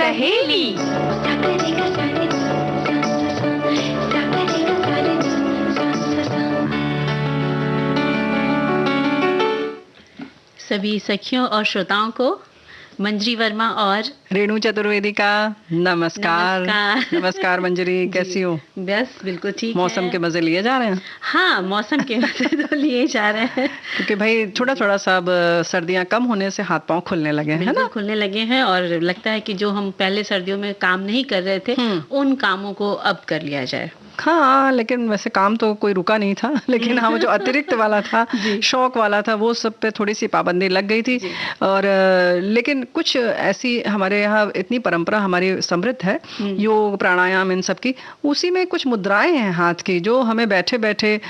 सहेली। सभी सखियों और श्रोताओं को मंजरी वर्मा और रेणु चतुर्वेदी का नमस्कार। नमस्कार मंजरी, कैसी हो? बस बिल्कुल ठीक है। मौसम के मजे लिए जा रहे हैं? हाँ, मौसम के मजे तो लिए जा रहे हैं क्योंकि भाई थोड़ा थोड़ा सा अब सर्दियां कम होने से हाथ पांव खुलने लगे हैं, है ना? खुलने लगे हैं और लगता है कि जो हम पहले सर्दियों में काम नहीं कर रहे थे उन कामों को अब कर लिया जाए। हाँ, लेकिन वैसे काम तो कोई रुका नहीं था, लेकिन हाँ, वो जो अतिरिक्त वाला था, शौक वाला था, वो सब पे थोड़ी सी पाबंदी लग गई थी। और लेकिन कुछ ऐसी हमारे यहाँ इतनी परंपरा हमारी समृद्ध है, योग प्राणायाम इन सब की, उसी में कुछ मुद्राएं हैं हाथ की जो हमें बैठे बैठे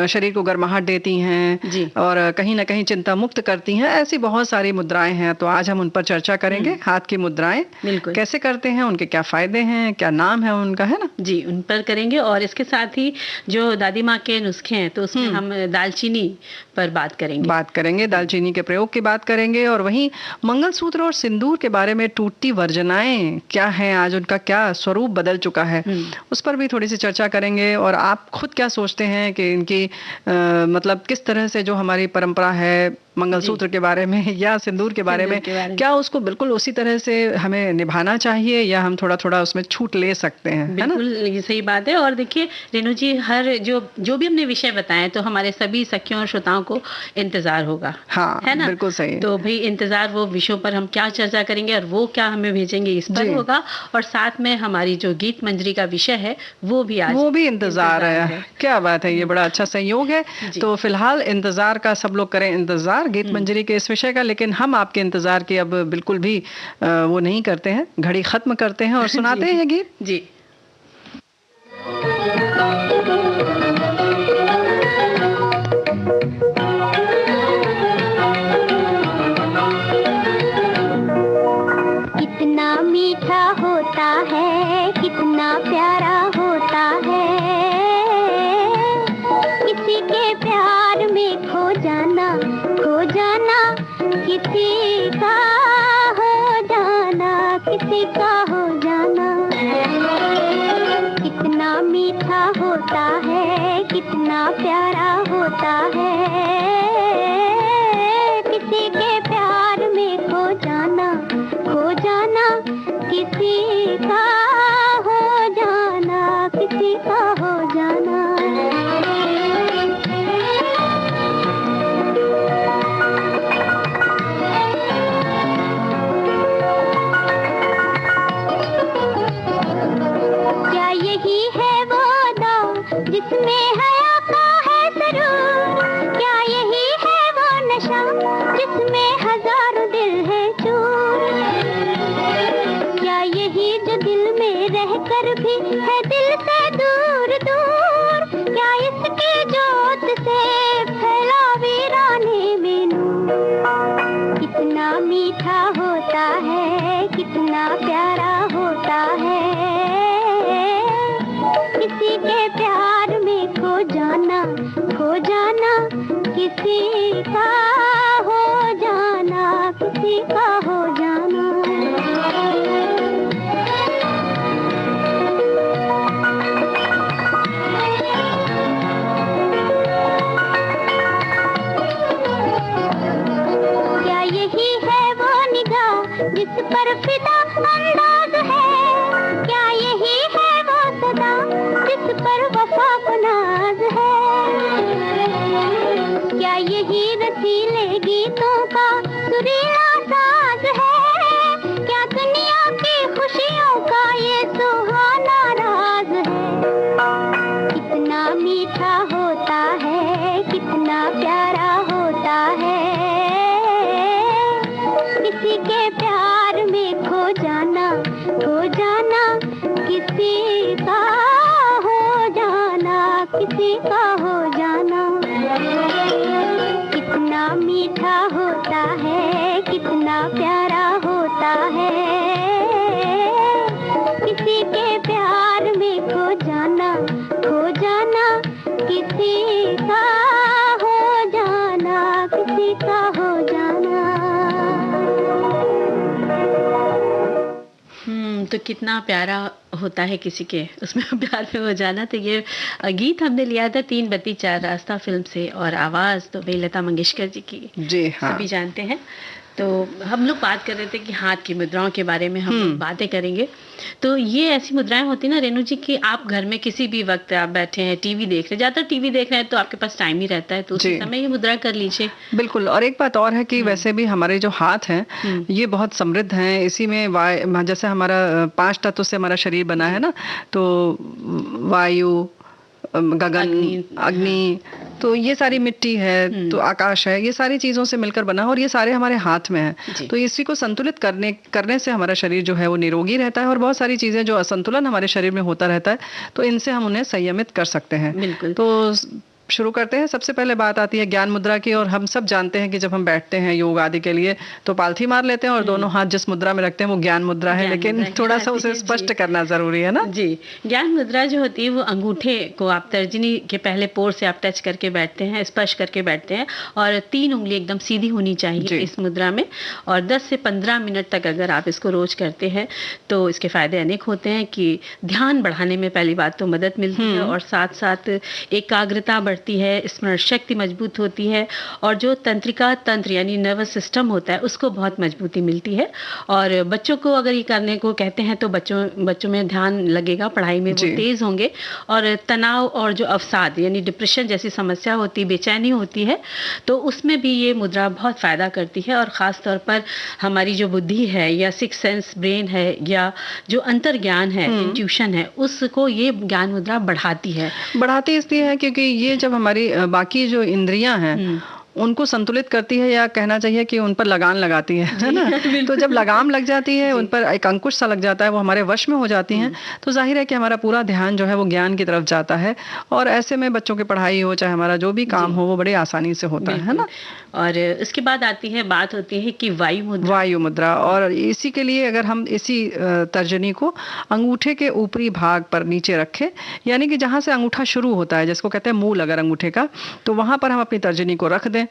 शरीर को गर्माहट देती हैं और कहीं ना कहीं चिंता मुक्त करती हैं। ऐसी बहुत सारी मुद्राएं हैं, तो आज हम उन पर चर्चा करेंगे। हाथ की मुद्राएं कैसे करते हैं, उनके क्या फायदे हैं, क्या नाम है उनका, है ना? जी, उन पर करेंगे। और इसके साथ ही जो दादी माँ के नुस्खे हैं, तो उसमें हम दालचीनी पर बात करेंगे। दालचीनी के प्रयोग की बात करेंगे और वहीं मंगलसूत्र और सिंदूर के बारे में टूटती वर्जनाएं क्या हैं, आज उनका क्या स्वरूप बदल चुका है, उस पर भी थोड़ी सी चर्चा करेंगे। और आप खुद क्या सोचते हैं कि इनकी मतलब किस तरह से जो हमारी परंपरा है मंगलसूत्र के बारे में या सिंदूर के बारे में, क्या उसको बिल्कुल उसी तरह से हमें निभाना चाहिए या हम थोड़ा थोड़ा उसमें छूट ले सकते हैं? बिल्कुल, ये सही बात है। और देखिए रेणु जी, हर जो भी हमने विषय बताए तो हमारे सभी सखियों और श्रोताओं को इंतजार होगा। हाँ, है ना? बिल्कुल सही। तो भाई इंतजार, वो विषयों पर हम क्या चर्चा करेंगे और वो क्या हमें भेजेंगे, इस पर होगा। और साथ में हमारी जो गीत मंजरी का विषय है वो भी इंतजार है। क्या बात है, ये बड़ा अच्छा संयोग है। तो फिलहाल इंतजार का सब लोग करें इंतजार गीत मंजरी के इस विषय का, लेकिन हम आपके इंतजार की अब बिल्कुल भी वो नहीं करते हैं, घड़ी खत्म करते हैं और सुनाते हैं गीत। जी। कितना मीठा होता है, कितना प्यारा होता है, किसी के प्यार में खो जाना किसी का हो जाना, किसी का हो जाना। कितना मीठा होता है, कितना प्यारा होता है, किसी के प्यार में खो जाना किसी का हो जाना, किसी का हो जाना। क्या यही है वो दौर जिसमें हया का है सरूर? क्या यही है वो नशा जिसमें हजारों दिल है चूर? क्या यही जो दिल में रहकर भी है दिल से दूर दूर? क्या इसकी जोत से फैला वीराने में नूर? कितना मीठा होता है, कितना प्यारा होता है, किसी के प्यार में खो जाना किसी का हो जाना, किसी का हो जाना। क्या यही है वो निगाह जिस पर फिदा अंदाज है? क्या यही है वो सदा जिस पर वफा को नाज है? क्या यही रसीले गीतों का सुरीला साज है? क्या दुनिया की खुशियों का ये सुहाना राज है? कितना मीठा होता है, कितना प्यारा होता है, किसी के प्यार में खो जाना किसी का हो जाना, किसी का हो जाना। कितना मीठा होता है, कितना प्यारा होता है, किसी के प्यार में खो जाना किसी का हो जाना, किसी का हो जाना। तो कितना प्यारा होता है किसी के उसमें प्यार में हो जाना। तो ये गीत हमने लिया था 3 बत्ती 4 रास्ता फिल्म से, और आवाज़ तो भाई लता मंगेशकर जी की जी हाँ, सभी जानते हैं। तो हम लोग बात कर रहे थे कि हाथ की मुद्राओं के बारे में हम लोग बातें करेंगे। तो ये ऐसी मुद्राएं होती ना रेणु जी कि आप घर में किसी भी वक्त आप बैठे हैं, टीवी देख रहे हैं, ज़्यादातर टीवी देख रहे हैं तो आपके पास टाइम ही रहता है, तो उसी समय ये मुद्रा कर लीजिए। बिल्कुल। और एक बात और है कि वैसे भी हमारे जो हाथ हैं ये बहुत समृद्ध हैं। इसी में जैसे हमारा 5 तत्व से हमारा शरीर बना है ना, तो वायु, गगन, अग्नि, तो ये सारी मिट्टी है, तो आकाश है, ये सारी चीजों से मिलकर बना है और ये सारे हमारे हाथ में है। तो इसी को संतुलित करने से हमारा शरीर जो है वो निरोगी रहता है, और बहुत सारी चीजें जो असंतुलन हमारे शरीर में होता रहता है तो इनसे हम उन्हें संयमित कर सकते हैं। बिल्कुल। तो शुरू करते हैं। सबसे पहले बात आती है ज्ञान मुद्रा की, और हम सब जानते हैं कि जब हम बैठते हैं योग आदि के लिए तो पालथी मार लेते हैं और दोनों हाथ जिस मुद्रा में रखते हैं वो ज्ञान मुद्रा है, लेकिन थोड़ा सा उसे स्पष्ट करना जरूरी है ना। जी, ज्ञान मुद्रा जो होती है वो अंगूठे को आप तर्जनी के पहले पोर से आप टच करके बैठते हैं, स्पर्श करके बैठते हैं, और 3 उंगली एकदम सीधी होनी चाहिए इस मुद्रा में। और 10 से 15 मिनट तक अगर आप इसको रोज करते हैं तो इसके फायदे अनेक होते हैं कि ध्यान बढ़ाने में पहली बात तो मदद मिलती है, और साथ साथ एकाग्रता बढ़ती है, स्मरण शक्ति मजबूत होती है, और जो तंत्रिका तंत्र यानी नर्वस सिस्टम होता है उसको बहुत मजबूती मिलती है। और बच्चों को अगर ये करने को कहते हैं तो बच्चों में ध्यान लगेगा, पढ़ाई में वो तेज होंगे, और तनाव और जो अवसाद यानी डिप्रेशन जैसी समस्या होती है, बेचैनी होती है, तो उसमें भी ये मुद्रा बहुत फायदा करती है। और खास तौर पर हमारी जो बुद्धि है या सिक्स सेंस ब्रेन है या जो अंतर्ज्ञान है, इंट्यूशन है, उसको ये ज्ञान मुद्रा बढ़ाती इसलिए है क्योंकि ये जब हमारी बाकी जो इंद्रियां हैं उनको संतुलित करती है, या कहना चाहिए कि उन पर लगान लगाती है ना। तो जब लगाम लग जाती है, उन पर एक अंकुश सा लग जाता है, वो हमारे वश में हो जाती हैं, तो जाहिर है कि हमारा पूरा ध्यान जो है वो ज्ञान की तरफ जाता है, और ऐसे में बच्चों की पढ़ाई हो चाहे हमारा जो भी काम हो वो बड़े आसानी से होता है ना। और इसके बाद बात होती है कि वायु मुद्रा, और इसी के लिए अगर हम इसी तर्जनी को अंगूठे के ऊपरी भाग पर नीचे रखें, यानी कि जहाँ से अंगूठा शुरू होता है, जिसको कहते हैं मूल अगर अंगूठे का, तो वहां पर हम अपनी तर्जनी को रख दें,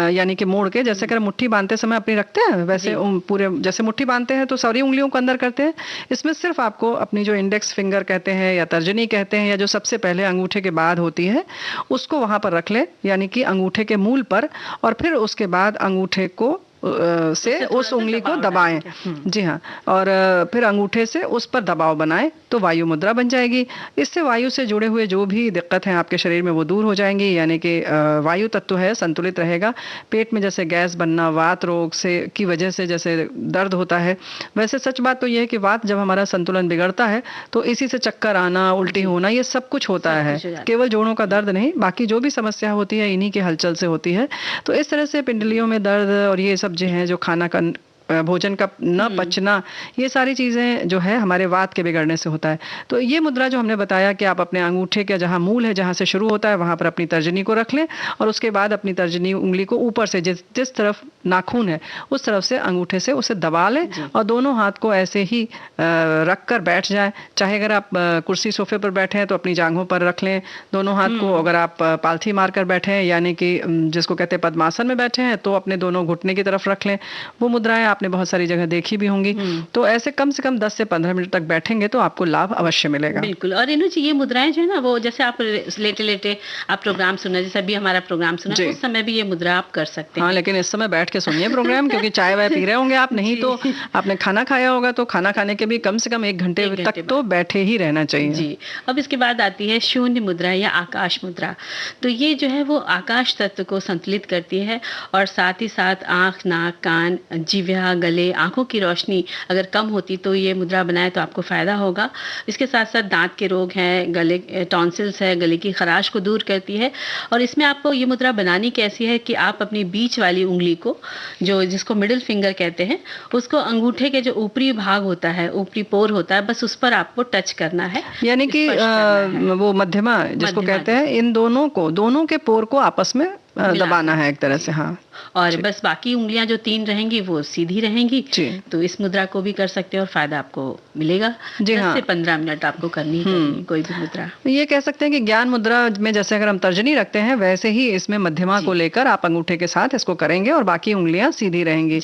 यानी कि मोड़ के, जैसे अगर मुट्ठी बांधते समय अपनी रखते हैं वैसे पूरे जैसे मुट्ठी बांधते हैं तो सारी उंगलियों को अंदर करते हैं। इसमें सिर्फ आपको अपनी जो इंडेक्स फिंगर कहते हैं या तर्जनी कहते हैं, या जो सबसे पहले अंगूठे के बाद होती है, उसको वहां पर रख ले, यानी कि अंगूठे के मूल पर, और फिर उसके बाद अंगूठे को से उस उंगली को दबाएं। जी हाँ, और फिर अंगूठे से उस पर दबाव बनाएं तो वायु मुद्रा बन जाएगी। इससे वायु से जुड़े हुए जो भी दिक्कत हैं आपके शरीर में वो दूर हो जाएंगी, यानी कि वायु तत्व है संतुलित रहेगा। पेट में जैसे गैस बनना, वात रोग से की वजह से जैसे दर्द होता है, वैसे सच बात तो यह है कि वात जब हमारा संतुलन बिगड़ता है तो इसी से चक्कर आना, उल्टी होना, ये सब कुछ होता है। केवल जोड़ों का दर्द नहीं, बाकी जो भी समस्या होती है इन्हीं के हलचल से होती है। तो इस तरह से पिंडलियों में दर्द और ये सब जो हैं, जो खाना का भोजन का न पचना, ये सारी चीज़ें जो है हमारे वात के बिगड़ने से होता है। तो ये मुद्रा जो हमने बताया कि आप अपने अंगूठे के जहाँ मूल है, जहाँ से शुरू होता है, वहाँ पर अपनी तर्जनी को रख लें, और उसके बाद अपनी तर्जनी उंगली को ऊपर से जिस तरफ नाखून है उस तरफ से अंगूठे से उसे दबा लें, और दोनों हाथ को ऐसे ही रख कर बैठ जाए। चाहे अगर आप कुर्सी सोफे पर बैठे हैं तो अपनी जांघों पर रख लें दोनों हाथ को, अगर आप पालथी मार कर बैठे हैं यानी कि जिसको कहते हैं पद्मासन में बैठे हैं, तो अपने दोनों घुटने की तरफ रख लें। वो मुद्राएं आपने बहुत सारी जगह देखी भी होंगी। तो ऐसे कम से कम 10 से 15 मिनट तक बैठेंगे तो आपको लाभ अवश्य मिलेगा। बिल्कुल। और रेणु जी, ये मुद्राएं जो है ना, वो जैसे आप लेटे लेटे आप प्रोग्राम सुना, जैसे अभी हमारा प्रोग्राम सुना, तो उस समय भी ये मुद्रा आप कर सकते हैं। हाँ, लेकिन इस समय बैठ के सुनिए प्रोग्राम, क्योंकि चाय वाय पी रहे होंगे आप, नहीं तो आपने खाना खाया होगा, तो खाना खाने के भी कम से कम 1 घंटे तक तो बैठे ही रहना चाहिए। जी। अब इसके बाद आती है शून्य मुद्रा या आकाश मुद्रा। तो ये जो है वो आकाश तत्व को संतुलित करती है, और साथ ही साथ आंख, नाक, कान, जिह्वा, गले, आंखों की रोशनी अगर कम होती तो ये मुद्रा बनाए तो आपको फायदा होगा। इसके साथ साथ दांत के रोग हैं, गले टॉन्सिल्स है, गले की खराश को दूर करती है। और इसमें आपको ये मुद्रा बनानी कैसी है कि आप अपनी बीच वाली उंगली को, जो जिसको मिडिल फिंगर कहते हैं, उसको अंगूठे के जो ऊपरी भाग होता है, ऊपरी पोर होता है, बस उस पर आपको टच करना है, यानी कि वो मध्यमा जिसको कहते हैं, इन दोनों के पोर को आपस में दबाना है एक तरह से। हाँ, और बस बाकी उंगलियां जो 3 रहेंगी वो सीधी रहेंगी। तो इस मुद्रा को भी कर सकते हैं और फायदा आपको मिलेगा। 10 से 15 मिनट आपको करनी है कोई भी मुद्रा। ये कह सकते हैं कि ज्ञान मुद्रा में जैसे अगर हम तर्जनी रखते हैं वैसे ही इसमें मध्यमा को लेकर आप अंगूठे के साथ इसको करेंगे और बाकी उंगलियां सीधी रहेंगी।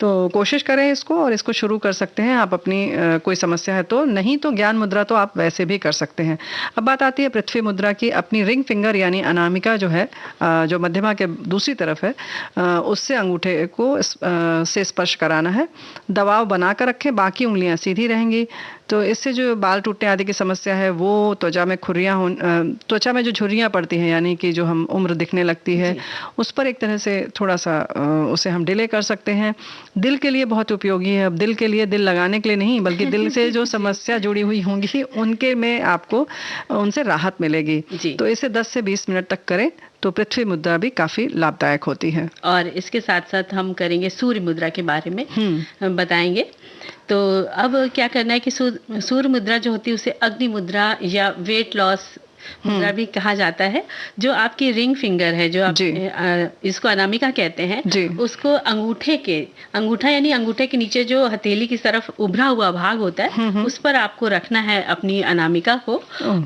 तो कोशिश करें इसको और इसको शुरू कर सकते हैं आप अपनी कोई समस्या है तो। नहीं तो ज्ञान मुद्रा तो आप वैसे भी कर सकते हैं। अब बात आती है पृथ्वी मुद्रा की। अपनी रिंग फिंगर यानी अनामिका जो है, जो मध्यमा के दूसरी तरफ है, उससे अंगूठे को से स्पर्श कराना है। दबाव बनाकर रखें, बाकी उंगलियां सीधी रहेंगी। तो इससे जो बाल टूटने आदि की समस्या है वो, त्वचा में जो झुर्रियां पड़ती हैं यानी कि जो हम उम्र दिखने लगती है उस पर एक तरह से थोड़ा सा उसे हम डिले कर सकते हैं। दिल के लिए बहुत उपयोगी है। अब दिल के लिए, दिल लगाने के लिए नहीं बल्कि दिल से जो समस्या जुड़ी हुई होंगी उनके में आपको उनसे राहत मिलेगी। तो इसे 10 से 20 मिनट तक करें तो पृथ्वी मुद्रा भी काफी लाभदायक होती है। और इसके साथ साथ हम करेंगे सूर्य मुद्रा के बारे में बताएंगे। तो अब क्या करना है कि सूर्य मुद्रा जो होती है उसे अग्नि मुद्रा या वेट लॉस मुद्रा भी कहा जाता है। जो आपकी रिंग फिंगर है, जो आप इसको अनामिका कहते हैं, उसको अंगूठा यानी अंगूठे के नीचे जो हथेली की तरफ उभरा हुआ भाग होता है उस पर आपको रखना है अपनी अनामिका को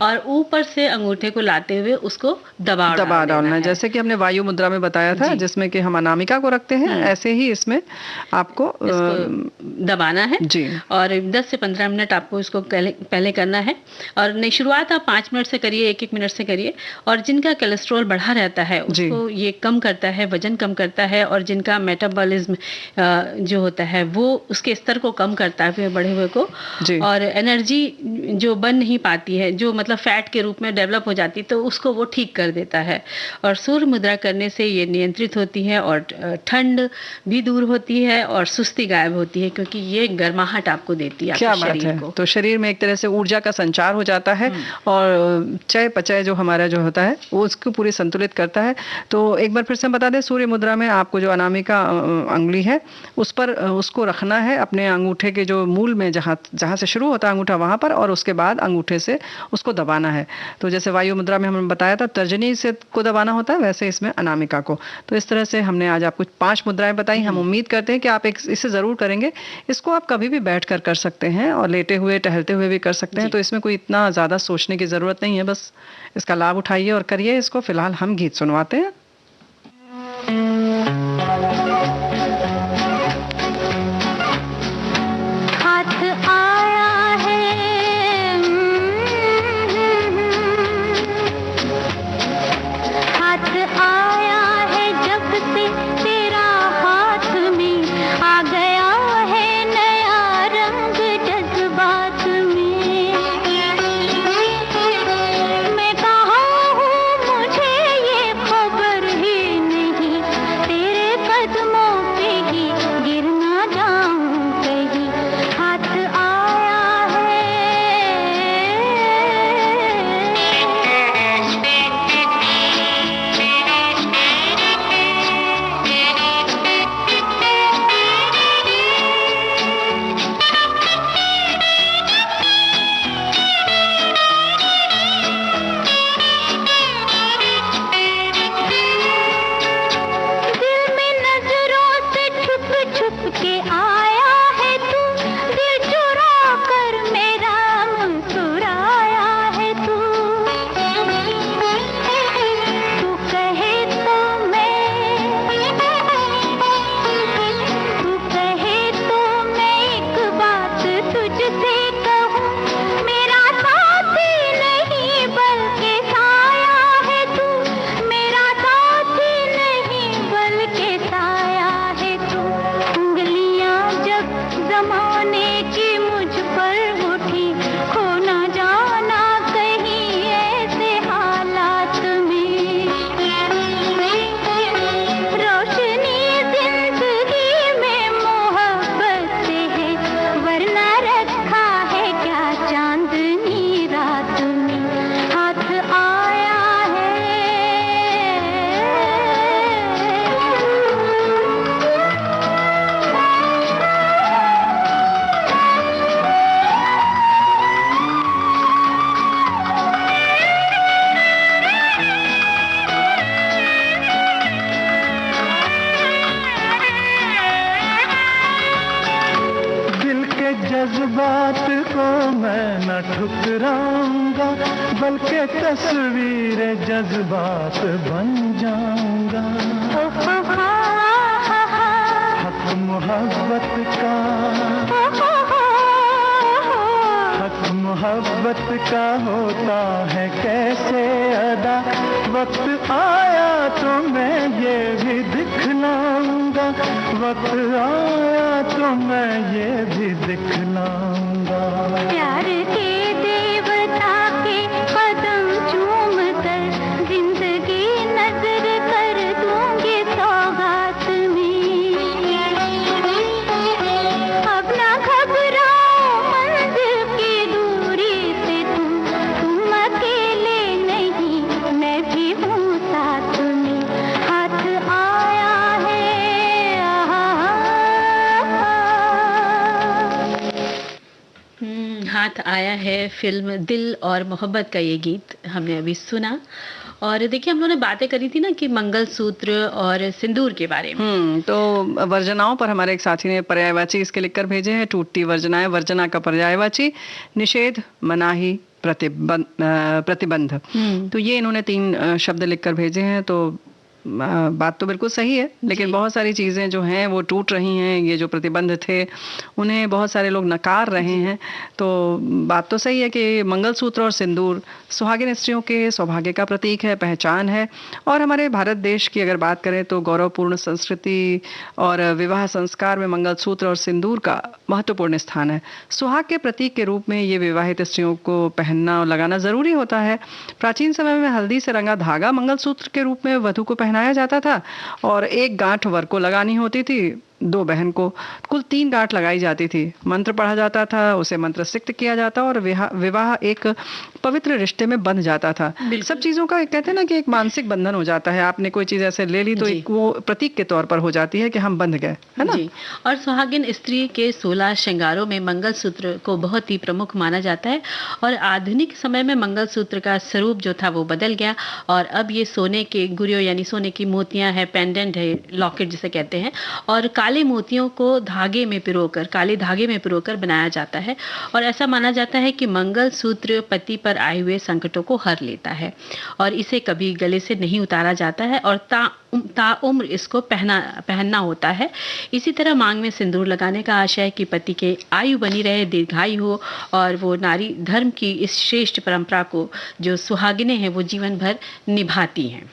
और ऊपर से अंगूठे को लाते हुए उसको दबा डालना है। जैसे कि हमने वायु मुद्रा में बताया था जिसमें कि हम अनामिका को रखते हैं, ऐसे ही इसमें आपको दबाना है। और 10 से 15 मिनट आपको इसको पहले करना है। और नहीं, शुरुआत आप 5 मिनट से करिए, 1-1 मिनट से करिए। और जिनका कोलेस्ट्रॉल बढ़ा रहता है उसको ये कम करता है, वजन कम करता है। और जिनका मेटाबॉलिज्म जो होता है वो उसके स्तर को कम करता है बढ़े हुए को। और एनर्जी जो बन नहीं पाती है, जो मतलब फैट के रूप में डेवलप हो जाती है, तो उसको वो ठीक कर देता है। और सूर्य मुद्रा करने से ये नियंत्रित होती है और ठंड भी दूर होती है और सुस्ती गायब होती है, क्योंकि ये गर्माहट आपको देती है आपके शरीर को। तो शरीर में एक तरह से ऊर्जा का संचार हो जाता है और चय पचय जो हमारा जो होता है वो उसको पूरी संतुलित करता है। तो एक बार फिर से बता दें, सूर्य मुद्रा में आपको जो अनामिका अंगुली है उस पर उसको रखना है अपने अंगूठे के जो मूल में, जहाँ से शुरू होता है अंगूठा वहाँ पर, और उसके बाद अंगूठे से उसको दबाना है। तो जैसे वायु मुद्रा में हमने बताया था तर्जनी से को दबाना होता है, वैसे इसमें अनामिका को। तो इस तरह से हमने आज आपको 5 मुद्राएं बताई। हम उम्मीद करते हैं कि आप इसे ज़रूर करेंगे। इसको आप कभी भी बैठ कर सकते हैं और लेटे हुए, टहलते हुए भी कर सकते हैं। तो इसमें कोई इतना ज़्यादा सोचने की ज़रूरत नहीं है, बस इसका लाभ उठाइए और करिए इसको। फिलहाल हम गीत सुनवाते हैं। मैं कहाँ हूँ मुझे ये खबर ही नहीं, तेरे कदमों न ठुकराऊंगा, बल्कि तस्वीर जज्बात बन जाऊंगा। हक मोहब्बत का, हक मोहब्बत का होता है कैसे अदा, वक्त आया तो मैं ये भी दिखलाऊंगा, वक्त आया तो मैं ये भी दिखलाऊंगा। प्यार के देवता के कदम चूम कर जिंदगी नजर कर दूंगी सौगात में। अब ना घबराओ मंजिल की दूरी से तुम अकेले नहीं, मैं भी हूँ साथ में। हाथ आया है, हाथ आया है फिल्म दिल और मोहब्बत का ये गीत हमने अभी सुना। और देखिए, हम लोगों ने बातें करी थी ना कि मंगलसूत्र और सिंदूर के बारे में। तो वर्जनाओं पर हमारे एक साथी ने पर्यायवाची इसके लिखकर भेजे हैं। टूटती वर्जनाएं, वर्जना का पर्यायवाची निषेध, मनाही, प्रतिबंध। तो ये इन्होंने 3 शब्द लिखकर भेजे हैं। तो बात तो बिल्कुल सही है, लेकिन बहुत सारी चीज़ें जो हैं वो टूट रही हैं। ये जो प्रतिबंध थे उन्हें बहुत सारे लोग नकार रहे हैं। तो बात तो सही है कि मंगलसूत्र और सिंदूर सुहागिन स्त्रियों के सौभाग्य का प्रतीक है, पहचान है। और हमारे भारत देश की अगर बात करें तो गौरवपूर्ण संस्कृति और विवाह संस्कार में मंगलसूत्र और सिंदूर का महत्वपूर्ण स्थान है। सुहाग के प्रतीक के रूप में ये विवाहित स्त्रियों को पहनना और लगाना ज़रूरी होता है। प्राचीन समय में हल्दी से रंगा धागा मंगलसूत्र के रूप में वधू को पहनाया जाता था और एक गांठ वर को लगानी होती थी, 2 बहन को कुल 3 गांठ लगाई जाती थी। मंत्र पढ़ा जाता था, उसे मंत्र सिक्त किया जाता और विवाह एक पवित्र रिश्ते में बंध जाता था। सब चीज़ों का कहते हैं ना कि एक मानसिक बंधन हो जाता है। आपने कोई चीज़ ऐसे ले ली तो एक वो प्रतीक के तौर पर हो जाती है कि हम बंध गए, है ना। और सुहागिन स्त्री के 16 श्रृंगारों में मंगलसूत्र को बहुत ही प्रमुख माना जाता है। और आधुनिक समय में मंगलसूत्र का स्वरूप जो था वो बदल गया और अब ये सोने के गुरियों यानी सोने की मोतियां है, पेंडेंट है, लॉकेट जिसे कहते हैं, और काले मोतियों को धागे में पिरोकर, काले धागे में पिरोकर बनाया जाता है। और ऐसा माना जाता है कि मंगलसूत्र पति पर आए हुए संकटों को हर लेता है और इसे कभी गले से नहीं उतारा जाता है और ताउम्र इसको पहनना होता है। इसी तरह मांग में सिंदूर लगाने का आशय है कि पति के आयु बनी रहे, दीर्घायु हो और वो नारी धर्म की इस श्रेष्ठ परंपरा को जो सुहागिनें हैं वो जीवन भर निभाती हैं।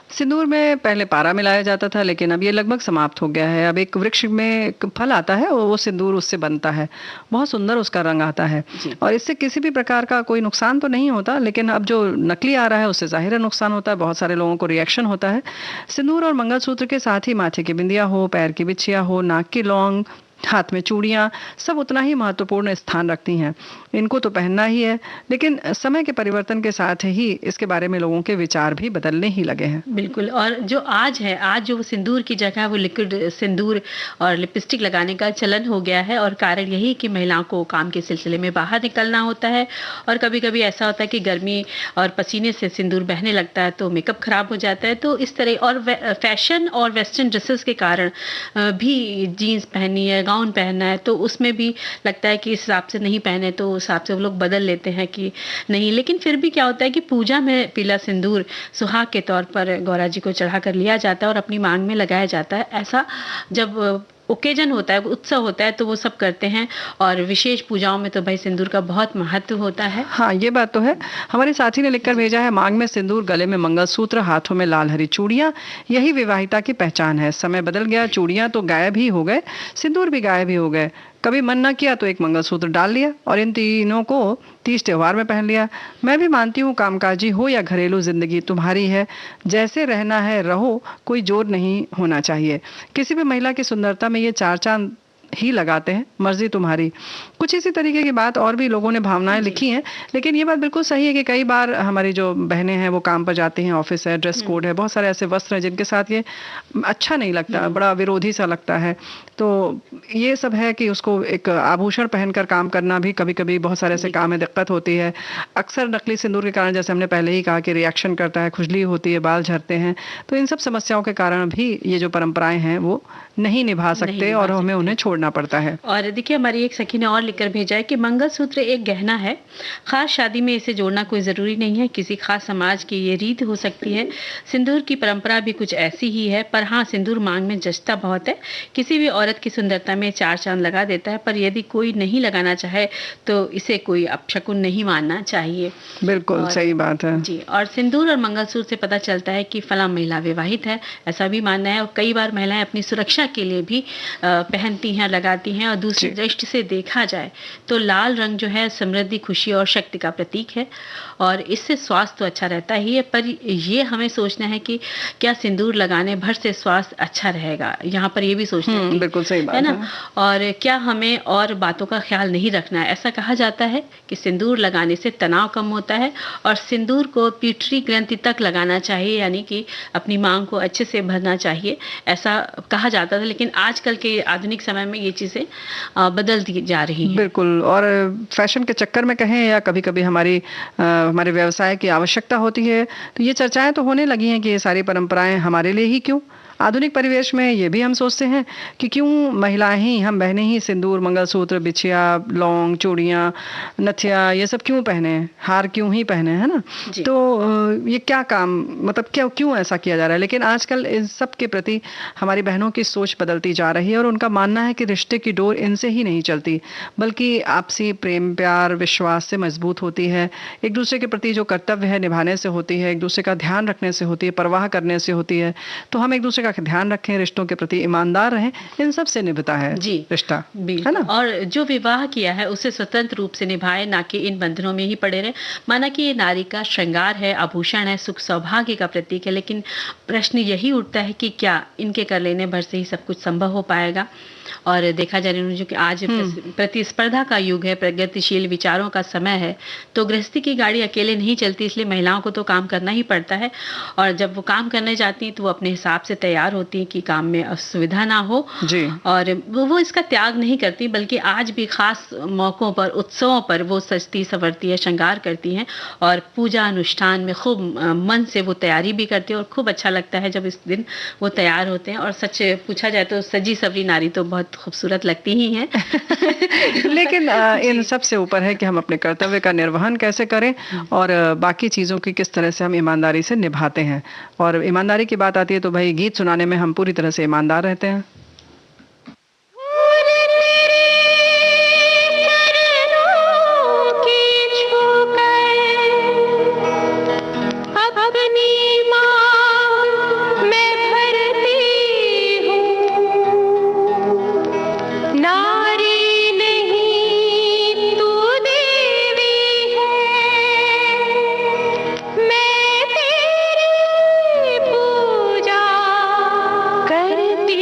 सिंदूर में पहले पारा मिलाया जाता था, लेकिन अब ये लगभग समाप्त हो गया है। अब एक वृक्ष में एक फल आता है और वो सिंदूर उससे बनता है, बहुत सुंदर उसका रंग आता है और इससे किसी भी प्रकार का कोई नुकसान तो नहीं होता। लेकिन अब जो नकली आ रहा है उससे जाहिर है नुकसान होता है, बहुत सारे लोगों को रिएक्शन होता है। सिंदूर और मंगलसूत्र के साथ ही माथे की बिंदिया हो, पैर की बिछिया हो, नाक की लौंग, हाथ में चूड़ियाँ सब उतना ही महत्वपूर्ण स्थान रखती हैं। इनको तो पहनना ही है, लेकिन समय के परिवर्तन के साथ ही इसके बारे में लोगों के विचार भी बदलने ही लगे हैं। बिल्कुल। और जो आज है, आज जो सिंदूर की जगह वो लिक्विड सिंदूर और लिपस्टिक लगाने का चलन हो गया है और कारण यही कि महिलाओं को काम के सिलसिले में बाहर निकलना होता है और कभी कभी ऐसा होता है कि गर्मी और पसीने से सिंदूर बहने लगता है तो मेकअप खराब हो जाता है। तो इस तरह और फैशन और वेस्टर्न ड्रेसेस के कारण भी जीन्स पहनी है, गाउन पहनना है तो उसमें भी लगता है कि इस हिसाब से नहीं पहने तो उस हिसाब से वो लोग बदल लेते हैं कि नहीं। लेकिन फिर भी क्या होता है कि पूजा में पीला सिंदूर सुहाग के तौर पर गौरा जी को चढ़ा कर लिया जाता है और अपनी मांग में लगाया जाता है। ऐसा जब ओकेजन होता है, उत्सव होता है तो वो सब करते हैं और विशेष पूजाओं में तो भाई सिंदूर का बहुत महत्व होता है। हाँ, ये बात तो है। हमारे साथी ने लिखकर भेजा है, मांग में सिंदूर, गले में मंगलसूत्र, हाथों में लाल हरी चूड़ियाँ, यही विवाहिता की पहचान है। समय बदल गया, चूड़ियाँ तो गायब ही हो गए, सिंदूर भी गायब ही हो गए। कभी मन न किया तो एक मंगलसूत्र डाल लिया और इन तीनों को 30 त्योहार में पहन लिया। मैं भी मानती हूँ कामकाजी हो या घरेलू जिंदगी तुम्हारी है, जैसे रहना है रहो, कोई जोर नहीं होना चाहिए। किसी भी महिला की सुंदरता में ये 4 चांद ही लगाते हैं, मर्जी तुम्हारी। कुछ इसी तरीके की बात और भी लोगों ने भावनाएं लिखी हैं। लेकिन ये बात बिल्कुल सही है कि कई बार हमारी जो बहनें हैं वो काम पर जाती हैं, ऑफिस है, ड्रेस कोड है, बहुत सारे ऐसे वस्त्र हैं जिनके साथ ये अच्छा नहीं लगता, बड़ा विरोधी सा लगता है। तो ये सब है कि उसको एक आभूषण पहनकर काम करना भी कभी कभी बहुत सारे ऐसे काम में दिक्कत होती है। अक्सर नकली सिंदूर के कारण, जैसे हमने पहले ही कहा, कि रिएक्शन करता है, खुजली होती है, बाल झड़ते हैं। तो इन सब समस्याओं के कारण भी ये जो परंपराएं हैं वो नहीं निभा सकते और हमें उन्हें छोड़ छोड़ना पड़ता है। और देखिए हमारी एक सखी ने और लिखकर भेजा है कि मंगलसूत्र एक गहना है, खास शादी में इसे जोड़ना कोई ज़रूरी नहीं है, किसी खास समाज की ये रीत हो सकती है। सिंदूर की परंपरा भी कुछ ऐसी ही है, पर हाँ सिंदूर मांग में जचता बहुत है, किसी भी औरत की सुंदरता में चार चांद लगा देता है, पर यदि कोई नहीं लगाना चाहे तो इसे कोई अपशकुन नहीं मानना चाहिए। बिल्कुल सही बात है जी। और सिंदूर और मंगलसूत्र से पता चलता है कि फला महिला विवाहित है, ऐसा भी मानना है। और कई बार महिलाएं अपनी सुरक्षा के लिए भी पहनती हैं, लगाती हैं। और दूसरी दृष्टि से देखा जाए तो लाल रंग जो है समृद्धि, खुशी और शक्ति का प्रतीक है, और इससे स्वास्थ्य तो अच्छा रहता ही है, पर ये हमें सोचना है कि क्या सिंदूर लगाने भर से स्वास्थ्य अच्छा रहेगा, यहाँ पर ये भी सोचना है। बिल्कुल सही बात है ना। और क्या हमें और बातों का ख्याल नहीं रखना है। ऐसा कहा जाता है कि सिंदूर लगाने से तनाव कम होता है, और सिंदूर को पिट्यूटरी ग्रंथि तक लगाना चाहिए, यानी कि अपनी मांग को अच्छे से भरना चाहिए, ऐसा कहा जाता था। लेकिन आजकल के आधुनिक समय में ये चीजें बदलती जा रही हैं। बिल्कुल। और फैशन के चक्कर में कहें या कभी कभी हमारे व्यवसाय की आवश्यकता होती है, तो ये चर्चाएं तो होने लगी हैं कि ये सारी परंपराएं हमारे लिए ही क्यों। आधुनिक परिवेश में ये भी हम सोचते हैं कि क्यों महिलाएं ही, हम बहनें ही सिंदूर, मंगलसूत्र, बिछिया, लौंग, चूड़ियाँ, नथिया, ये सब क्यों पहने, हार क्यों ही पहने, है ना। तो ये क्या काम, मतलब क्यों ऐसा किया जा रहा है। लेकिन आजकल इन सब के प्रति हमारी बहनों की सोच बदलती जा रही है, और उनका मानना है कि रिश्ते की डोर इनसे ही नहीं चलती, बल्कि आपसी प्रेम, प्यार, विश्वास से मजबूत होती है। एक दूसरे के प्रति जो कर्तव्य है निभाने से होती है, एक दूसरे का ध्यान रखने से होती है, परवाह करने से होती है। तो हम एक दूसरे का ध्यान रखें, रिश्तों के प्रति ईमानदार रहें, इन सब से निभता है रिश्ता, है ना। और जो विवाह किया है उसे स्वतंत्र रूप से निभाए, ना कि इन बंधनों में ही पड़े रहे। माना कि ये नारी का श्रृंगार है, आभूषण है, सुख सौभाग्य का प्रतीक है, लेकिन प्रश्न यही उठता है कि क्या इनके कर लेने भर से ही सब कुछ संभव हो पाएगा। और देखा जा रहा है कि आज प्रतिस्पर्धा का युग है, प्रगतिशील विचारों का समय है, तो गृहस्थी की गाड़ी अकेले नहीं चलती, इसलिए महिलाओं को तो काम करना ही पड़ता है। और जब वो काम करने जाती हैं तो वो अपने हिसाब से तैयार होती हैं कि काम में असुविधा ना हो जी। और वो इसका त्याग नहीं करती, बल्कि आज भी खास मौकों पर, उत्सवों पर वो सजती संवरती है, श्रृंगार करती हैं, और पूजा अनुष्ठान में खूब मन से वो तैयारी भी करती है। और खूब अच्छा लगता है जब इस दिन वो तैयार होते हैं। और सच पूछा जाए तो सजी सवरी नारी तो बहुत खूबसूरत लगती ही हैं। लेकिन इन सब से ऊपर है कि हम अपने कर्तव्य का निर्वहन कैसे करें, और बाकी चीज़ों की किस तरह से हम ईमानदारी से निभाते हैं। और ईमानदारी की बात आती है तो भाई गीत सुनाने में हम पूरी तरह से ईमानदार रहते हैं। करती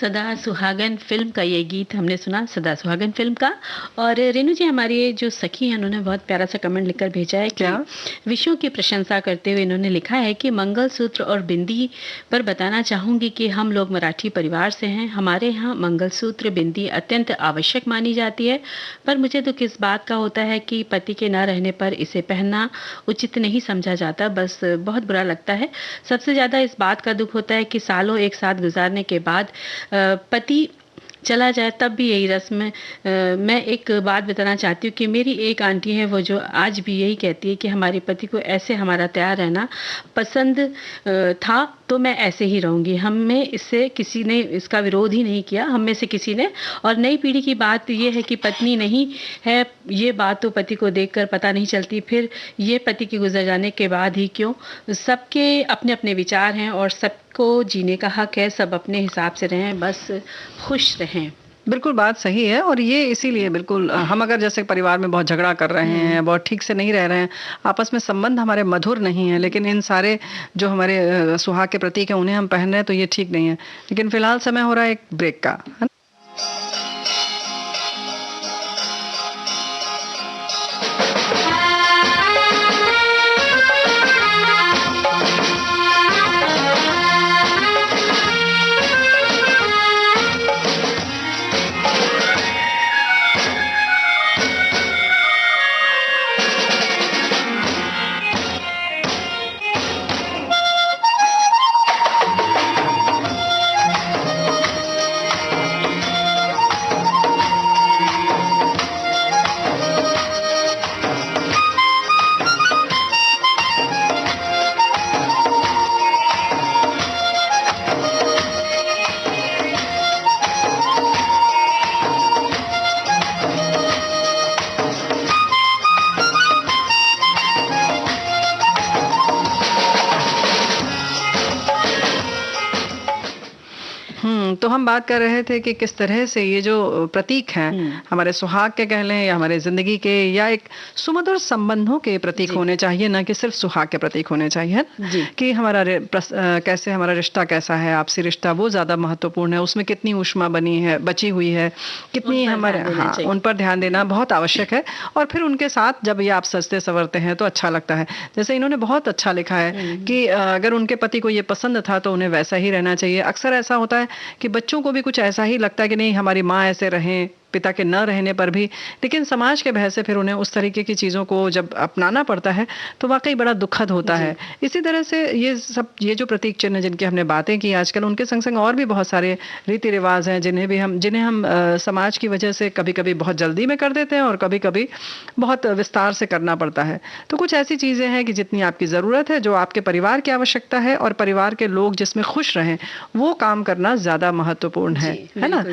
सदा सुहागन फिल्म का ये गीत हमने सुना, सदा सुहागन फिल्म का। और रेणु जी, हमारी ये जो सखी है, उन्होंने बहुत प्यारा सा कमेंट लिखकर भेजा है कि विषयों की प्रशंसा करते हुए इन्होंने लिखा है कि मंगलसूत्र और बिंदी पर बताना चाहूंगी कि हम लोग मराठी परिवार से हैं। हमारे यहाँ मंगलसूत्र बिंदी अत्यंत आवश्यक मानी जाती है, पर मुझे दुख इस बात का होता है कि पति के न रहने पर इसे पहनना उचित नहीं समझा जाता। बस बहुत बुरा लगता है। सबसे ज़्यादा इस बात का दुख होता है कि सालों एक साथ गुजारने के बाद पति चला जाए तब भी यही रस्म। मैं एक बात बताना चाहती हूँ कि मेरी एक आंटी है, वो जो आज भी यही कहती है कि हमारे पति को ऐसे हमारा तैयार रहना पसंद था, तो मैं ऐसे ही रहूँगी। हमें इससे किसी ने इसका विरोध ही नहीं किया, हम में से किसी ने। और नई पीढ़ी की बात ये है कि पत्नी नहीं है, ये बात तो पति को देखकर पता नहीं चलती, फिर ये पति के गुजर जाने के बाद ही क्यों। सबके अपने अपने विचार हैं और सबको जीने का हक है, सब अपने हिसाब से रहें, बस खुश रहें। बिल्कुल बात सही है। और ये इसीलिए बिल्कुल हम अगर जैसे परिवार में बहुत झगड़ा कर रहे हैं, बहुत ठीक से नहीं रह रहे हैं, आपस में संबंध हमारे मधुर नहीं है, लेकिन इन सारे जो हमारे सुहाग के प्रतीक हैं उन्हें हम पहन रहे हैं, तो ये ठीक नहीं है। लेकिन फिलहाल समय हो रहा है एक ब्रेक का, है ना? तो हम बात कर रहे थे कि किस तरह से ये जो प्रतीक हैं हमारे सुहाग के कह लें या हमारे जिंदगी के या एक सुमधुर संबंधों के प्रतीक होने चाहिए, ना कि सिर्फ सुहाग के प्रतीक होने चाहिए कि हमारा कैसे हमारा रिश्ता कैसा है, आपसी रिश्ता वो ज्यादा महत्वपूर्ण है, उसमें कितनी ऊष्मा बनी है, बची हुई है, कितनी हमारे उन पर ध्यान देना बहुत आवश्यक है। और फिर उनके साथ जब ये आप सजते संवरते हैं तो अच्छा लगता है। जैसे इन्होंने बहुत अच्छा लिखा है कि अगर उनके पति को ये पसंद था तो उन्हें वैसा ही रहना चाहिए। अक्सर ऐसा होता है कि बच्चों को भी कुछ ऐसा ही लगता है कि नहीं हमारी माँ ऐसे रहें, पिता के न रहने पर भी, लेकिन समाज के भय से फिर उन्हें उस तरीके की चीज़ों को जब अपनाना पड़ता है तो वाकई बड़ा दुखद होता है। इसी तरह से ये जो प्रतीक चिन्ह जिनकी हमने बातें की आजकल, उनके संग संग और भी बहुत सारे रीति रिवाज हैं जिन्हें हम समाज की वजह से कभी कभी बहुत जल्दी में कर देते हैं और कभी कभी बहुत विस्तार से करना पड़ता है। तो कुछ ऐसी चीज़ें हैं कि जितनी आपकी ज़रूरत है, जो आपके परिवार की आवश्यकता है और परिवार के लोग जिसमें खुश रहें, वो काम करना ज़्यादा महत्वपूर्ण है ना।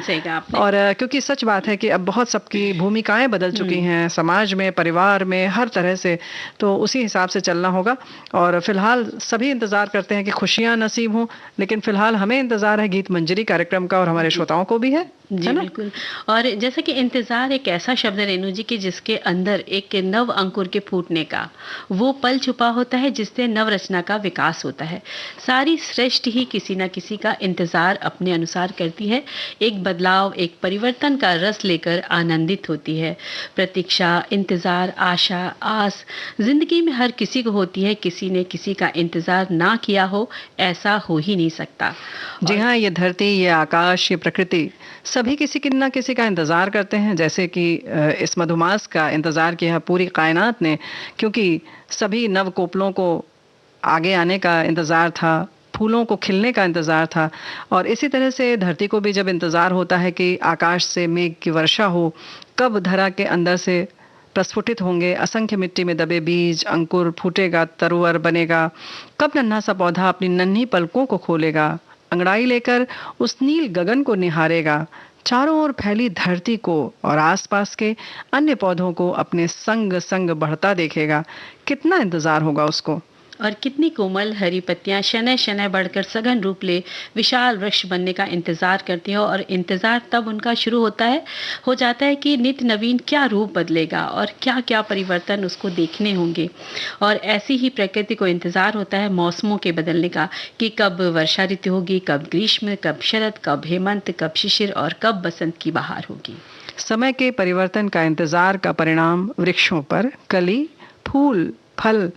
और क्योंकि सच बात है कि अब बहुत सबकी भूमिकाएं बदल चुकी हैं समाज में, परिवार में, हर तरह से, तो उसी हिसाब से चलना होगा। और फिलहाल सभी इंतजार करते हैं कि खुशियां नसीब हों, लेकिन फिलहाल हमें इंतजार है गीत मंजरी कार्यक्रम का और हमारे श्रोताओं को भी है जी बिल्कुल। और जैसा कि इंतजार एक ऐसा शब्द है रेणु जी कि जिसके अंदर एक नव अंकुर के फूटने का वो पल छुपा होता है जिससे नव रचना का विकास होता है। सारी सृष्टि ही किसी न किसी का इंतजार अपने अनुसार करती है, एक बदलाव, एक परिवर्तन का रस लेकर आनंदित होती है। प्रतीक्षा, इंतजार, आशा, आस जिंदगी में हर किसी को होती है। किसी ने किसी का इंतजार ना किया हो ऐसा हो ही नहीं सकता। जी हाँ, ये धरती, ये आकाश, ये प्रकृति सभी किसी न किसी का इंतज़ार करते हैं। जैसे कि इस मधुमास का इंतज़ार किया पूरी कायनात ने, क्योंकि सभी नव कोपलों को आगे आने का इंतज़ार था, फूलों को खिलने का इंतज़ार था। और इसी तरह से धरती को भी जब इंतज़ार होता है कि आकाश से मेघ की वर्षा हो, कब धरा के अंदर से प्रस्फुटित होंगे असंख्य मिट्टी में दबे बीज, अंकुर फूटेगा, तरुवर बनेगा, कब नन्हा सा पौधा अपनी नन्ही पलकों को खोलेगा, अंगड़ाई लेकर उस नील गगन को निहारेगा, चारों ओर फैली धरती को और आसपास के अन्य पौधों को अपने संग संग बढ़ता देखेगा। कितना इंतजार होगा उसको। और कितनी कोमल हरी पत्तियां शनय शनय बढ़कर सघन रूप ले विशाल वृक्ष बनने का इंतजार करती हैं, और इंतजार तब उनका शुरू हो जाता है कि नित्य नवीन क्या रूप बदलेगा और क्या क्या परिवर्तन उसको देखने होंगे। और ऐसी ही प्रकृति को इंतजार होता है मौसमों के बदलने का, कि कब वर्षा ऋतु होगी, कब ग्रीष्म, कब शरद, कब हेमंत, कब शिशिर और कब बसंत की बहार होगी। समय के परिवर्तन का इंतजार का परिणाम वृक्षों पर कली, फूल, फल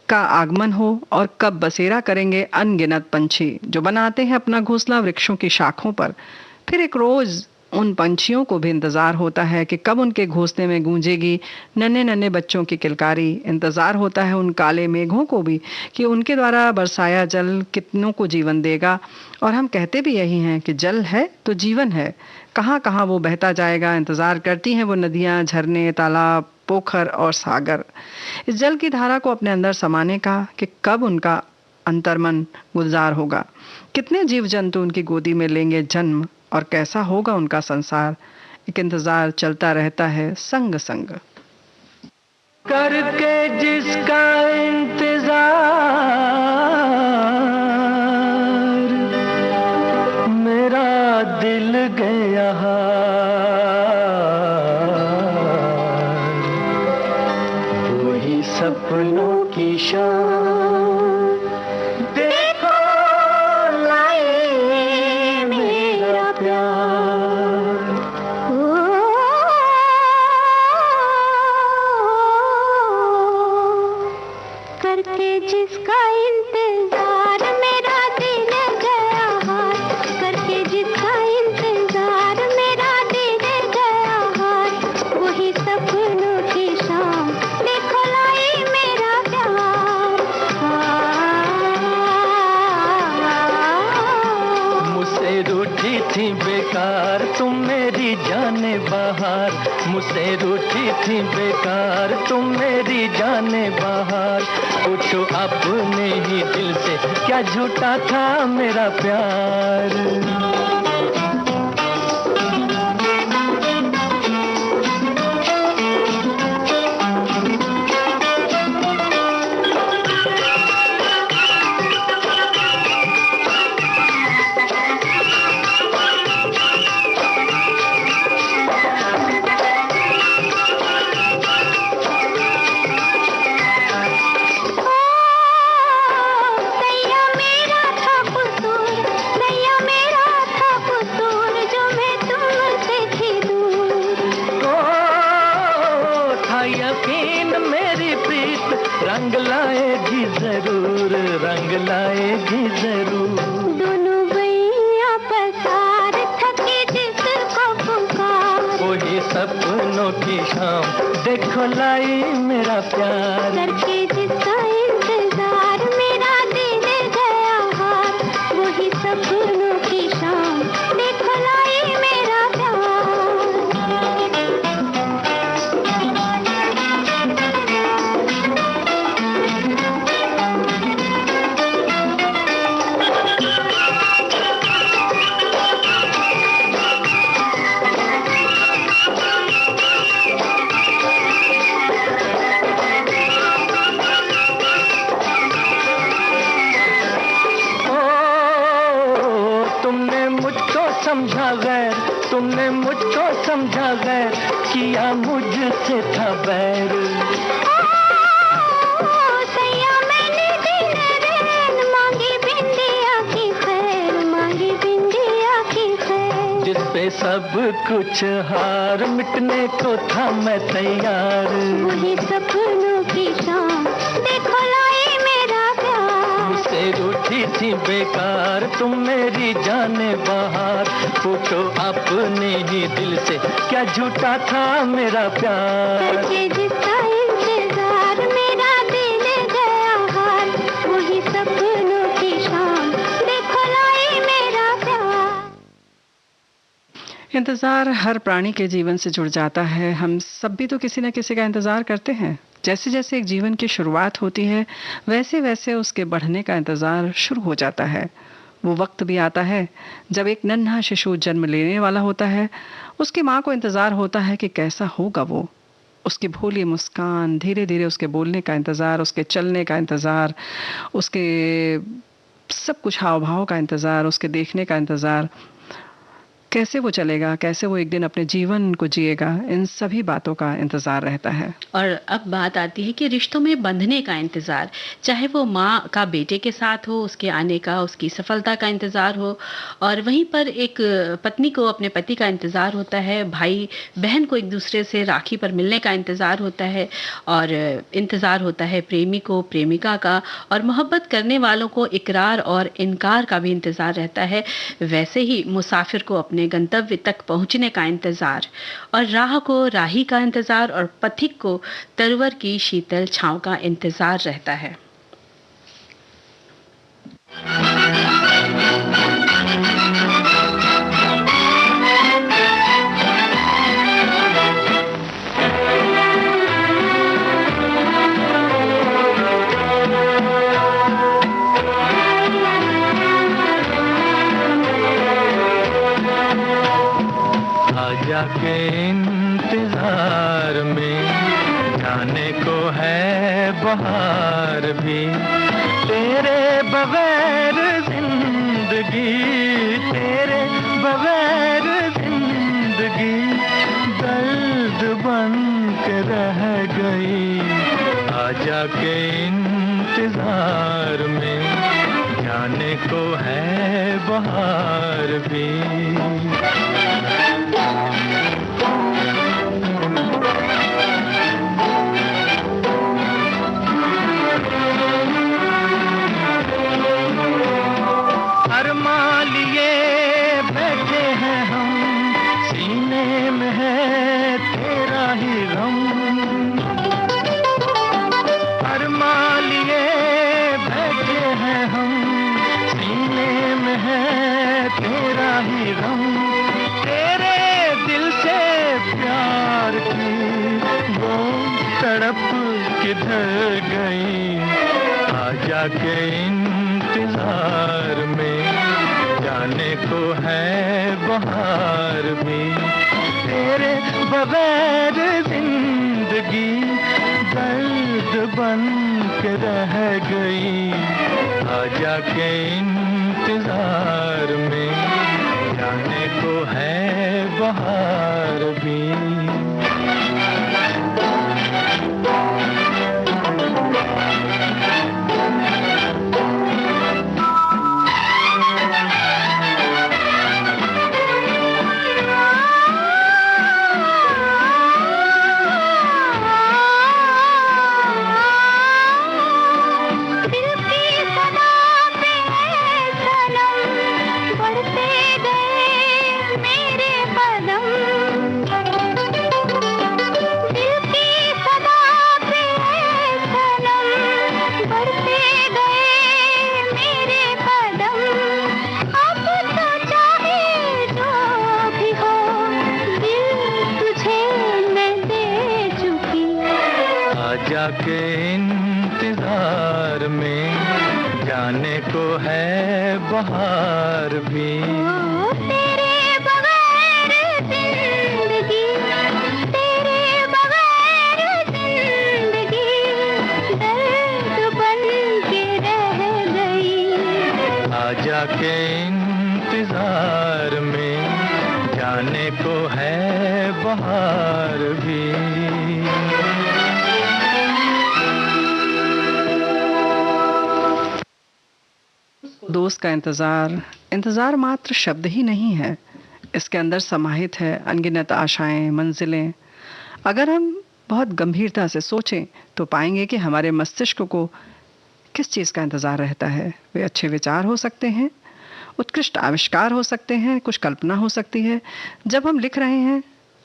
का आगमन हो, और कब बसेरा करेंगे अनगिनत पंछी जो बनाते हैं अपना घोंसला वृक्षों की शाखों पर। फिर एक रोज उन पंछियों को भी इंतजार होता है कि कब उनके घोंसले में गूंजेगी नन्हे नन्हे बच्चों की किलकारी। इंतजार होता है उन काले मेघों को भी कि उनके द्वारा बरसाया जल कितनों को जीवन देगा। और हम कहते भी यही हैं कि जल है तो जीवन है, कहाँ कहाँ वो बहता जाएगा। इंतजार करती हैं वो नदियाँ, झरने, तालाब, पोखर और सागर इस जल की धारा को अपने अंदर समाने का, कि कब उनका अंतर्मन गुलजार होगा, कितने जीव जंतु उनकी गोदी में लेंगे जन्म और कैसा होगा उनका संसार। एक इंतजार चलता रहता है संग संग। करके जिसका इंतजार मेरा दिल गया वही सपनों की शान मुझसे रूठी थी बेकार तुम मेरी जाने बाहर। पूछो अपने ही दिल से क्या झूठा था मेरा प्यार। रंग लाएगी जरूर, रंग लाएगी जरूर। दोनों भैया पसार थके जिसको पुकार, वही सपनों की शाम देखो लाई मेरा प्यार। करके जिसका इंतजार मेरा दिल गया हार, वही सपनों की शाम देखो लाई मेरा प्यार। समझा गैर तुमने मुझको समझा गैर, किया मुझसे था बैर। सैया मैंने दिन रैन मांगी बिंदिया की खैर, मांगी बिंदिया की खैर। जिस पे सब कुछ हार मिटने को था मैं तैयार। वही सपनों की शाम देखो लाई मेरा प्यार। मुझसे रूठी थी बेकार तुम मेरी जाने बाहर। पूछो अपने ही दिल से क्या झूठा था मेरा प्यार। करके जिसका इंतजार मेरा दिल गया हार, वही सपनों की शाम देखो लाई मेरा प्यार। इंतजार हर प्राणी के जीवन से जुड़ जाता है। हम सब भी तो किसी न किसी का इंतजार करते हैं। जैसे जैसे एक जीवन की शुरुआत होती है वैसे वैसे उसके बढ़ने का इंतजार शुरू हो जाता है। वो वक्त भी आता है जब एक नन्हा शिशु जन्म लेने वाला होता है। उसकी माँ को इंतजार होता है कि कैसा होगा वो। उसकी भोली मुस्कान, धीरे धीरे उसके बोलने का इंतज़ार, उसके चलने का इंतज़ार, उसके सब कुछ हाव भाव का इंतज़ार, उसके देखने का इंतज़ार, कैसे वो चलेगा, कैसे वो एक दिन अपने जीवन को जिएगा, इन सभी बातों का इंतज़ार रहता है। और अब बात आती है कि रिश्तों में बंधने का इंतज़ार, चाहे वो माँ का बेटे के साथ हो, उसके आने का, उसकी सफलता का इंतज़ार हो, और वहीं पर एक पत्नी को अपने पति का इंतज़ार होता है, भाई बहन को एक दूसरे से राखी पर मिलने का इंतज़ार होता है, और इंतज़ार होता है प्रेमी को प्रेमिका का, और मोहब्बत करने वालों को इकरार और इनकार का भी इंतज़ार रहता है। वैसे ही मुसाफिर को अपने गंतव्य तक पहुंचने का इंतजार, और राह को राही का इंतजार, और पथिक को तरवर की शीतल छांव का इंतजार रहता है। आजा के इंतजार में जाने को है बहार भी, तेरे बगैर जिंदगी, तेरे बगैर जिंदगी दर्द बन के रह गई। आजा के इंतजार में जाने को है बहार भी। अरमान लिए बैठे हैं हम, सीने में है तेरा ही गम। अरमान लिए बैठे हैं हम, सीने में है तेरा ही गम। तेरे दिल से प्यार की वो तड़प किधर गई। आजा के इंतजार में जाने को है बहार भी, तेरे बगैर जिंदगी दर्द बन के रह गई। आजा के इंतजार में जाने को है बहार भी। के इंतजार में जाने को है बहार भी। तेरे बगैर जिंदगी, तेरे बगैर जिंदगी दर्द बन के रह गई। आजा के इंतजार में जाने को है बहार भी। दोस्त का इंतज़ार मात्र शब्द ही नहीं है, इसके अंदर समाहित है अनगिनत आशाएं, मंजिलें। अगर हम बहुत गंभीरता से सोचें तो पाएंगे कि हमारे मस्तिष्क को किस चीज़ का इंतज़ार रहता है। वे अच्छे विचार हो सकते हैं, उत्कृष्ट आविष्कार हो सकते हैं, कुछ कल्पना हो सकती है। जब हम लिख रहे हैं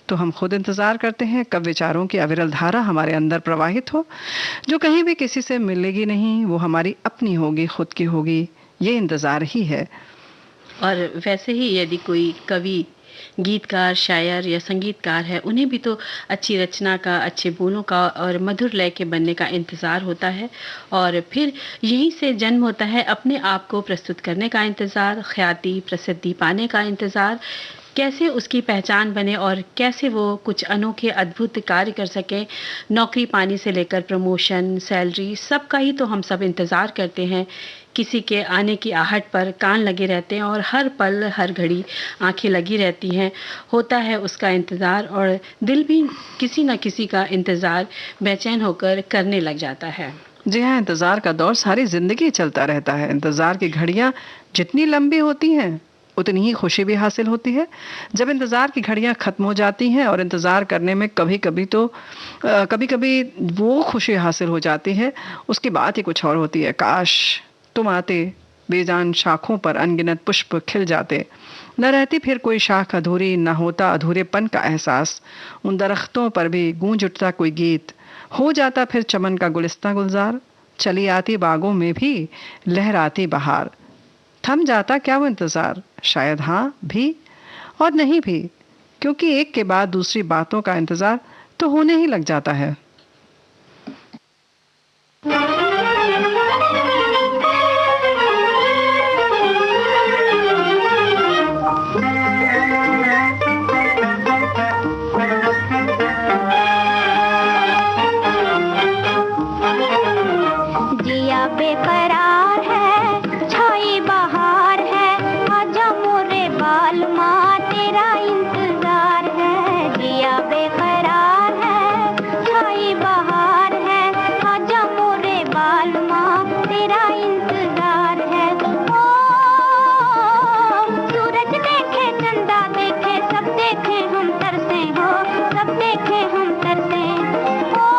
तो हम खुद इंतज़ार करते हैं कब विचारों की अविरल धारा हमारे अंदर प्रवाहित हो, जो कहीं भी किसी से मिलेगी नहीं, वो हमारी अपनी होगी, खुद की होगी। ये इंतज़ार ही है। और वैसे ही यदि कोई कवि, गीतकार, शायर या संगीतकार है, उन्हें भी तो अच्छी रचना का, अच्छे बोलों का और मधुर लय के बनने का इंतज़ार होता है। और फिर यहीं से जन्म होता है अपने आप को प्रस्तुत करने का इंतज़ार, ख्याति प्रसिद्धि पाने का इंतज़ार। कैसे उसकी पहचान बने और कैसे वो कुछ अनोखे अद्भुत कार्य कर सके। नौकरी पाने से लेकर प्रमोशन, सैलरी, सबका ही तो हम सब इंतज़ार करते हैं। किसी के आने की आहट पर कान लगे रहते हैं और हर पल हर घड़ी आंखें लगी रहती हैं। होता है उसका इंतज़ार और दिल भी किसी न किसी का इंतज़ार बेचैन होकर करने लग जाता है। जी हाँ, इंतज़ार का दौर सारी ज़िंदगी चलता रहता है। इंतज़ार की घड़ियाँ जितनी लंबी होती हैं उतनी ही खुशी भी हासिल होती है। जब इंतज़ार की घड़ियाँ ख़त्म हो जाती हैं और इंतज़ार करने में कभी कभी वो खुशी हासिल हो जाती है, उसकी बात ही कुछ और होती है। काश तुम आते, बेजान शाखों पर अनगिनत पुष्प खिल जाते, न रहती फिर कोई शाख अधूरी, न होता अधूरेपन का एहसास, उन दरख्तों पर भी गूंज उठता कोई गीत, हो जाता फिर चमन का गुलिस्तां गुलजार, चली आती बागों में भी लहराती बहार। थम जाता क्या वो इंतज़ार? शायद हाँ भी और नहीं भी, क्योंकि एक के बाद दूसरी बातों का इंतज़ार तो होने ही लग जाता है। जिया बेकरार है, छाई बहार है, आजा मोरे बालमा तेरा इंतजार है। जिया बेकरार है, छाई बहार है, आजा मोरे बालमा तेरा इंतजार है। ओ सूरज देखे, चंदा देखे, सब देखे हम तरसे हो, सब देखे हम तरसे। ओ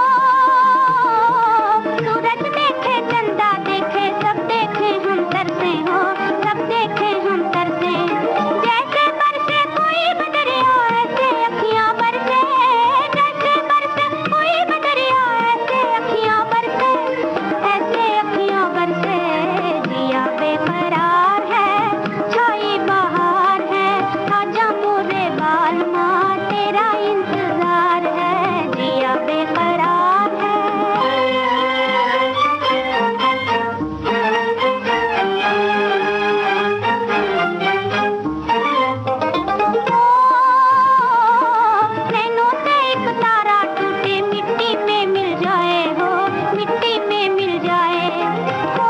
सूरज देखे, चंदा देखे, सब देखे हम तरसे हो, सब देखे हम तरसे। जैसे बरसे कोई बदरिया ऐसे अखियां बरसे, जैसे बरसे कोई बदरिया ऐसे अखियां बरसे, ऐसे अखियां बरसे। जिया बेकरार है, छाई बहार है, आजा मोरे बालमा तेरा इंतजार है। जिया बेकरार है। नैनों से एक तारा टूटे, मिट्टी में मिल जाए हो, मिट्टी में मिल जाए। ओ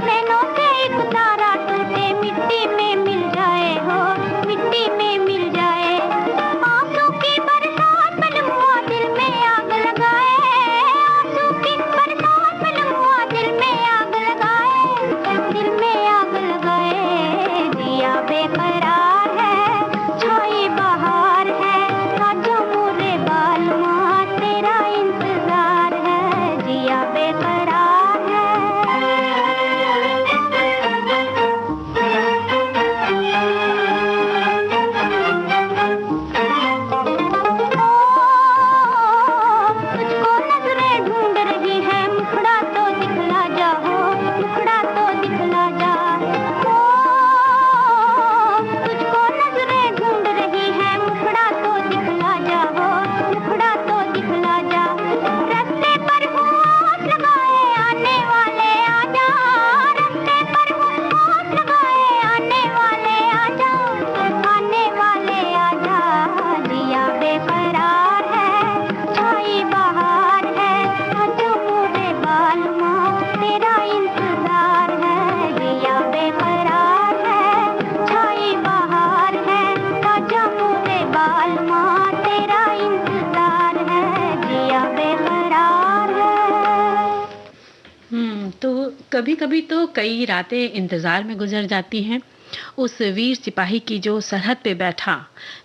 नैनों से एक तारा टूटे, मिट्टी में मिल जाए हो, मिट्टी में मिल जाए। आंसू की बरसात बलमुआ दिल में आग लगाए, आंसू की बरसात बलमुआ दिल में आग लगाए, दिल में आग लगाए। जिया बेकरार है, छाई बहार है, आजा मोरे बालमा तेरा इंतजार है। जिया बेकरार है। तुझको नजरें ढूंढ रही है, मुखड़ा तो दिखला जा हो, मुखड़ा तो दिखला जा। ओ तुझको नजरें ढूंढ रही है, मुखड़ा तो दिखला जा हो, मुखड़ा तो दिखला जा। रास्ते पर हूँ आस लगाए, आने वाले आजा, रास्ते पर हूँ आस लगाए, आने वाले आजा, आने वाले आजा। जिया बेकरार है, छाई बहार है, आजा मोरे बालमा तेरा इंतजार है। जिया बेकरार है, छाई बहार है, आजा मोरे बालमा तेरा इंतजार है। जिया बेकरार है। तो कभी-कभी तो कई रातें इंतज़ार में गुजर जाती हैं। उस वीर सिपाही की जो सरहद पे बैठा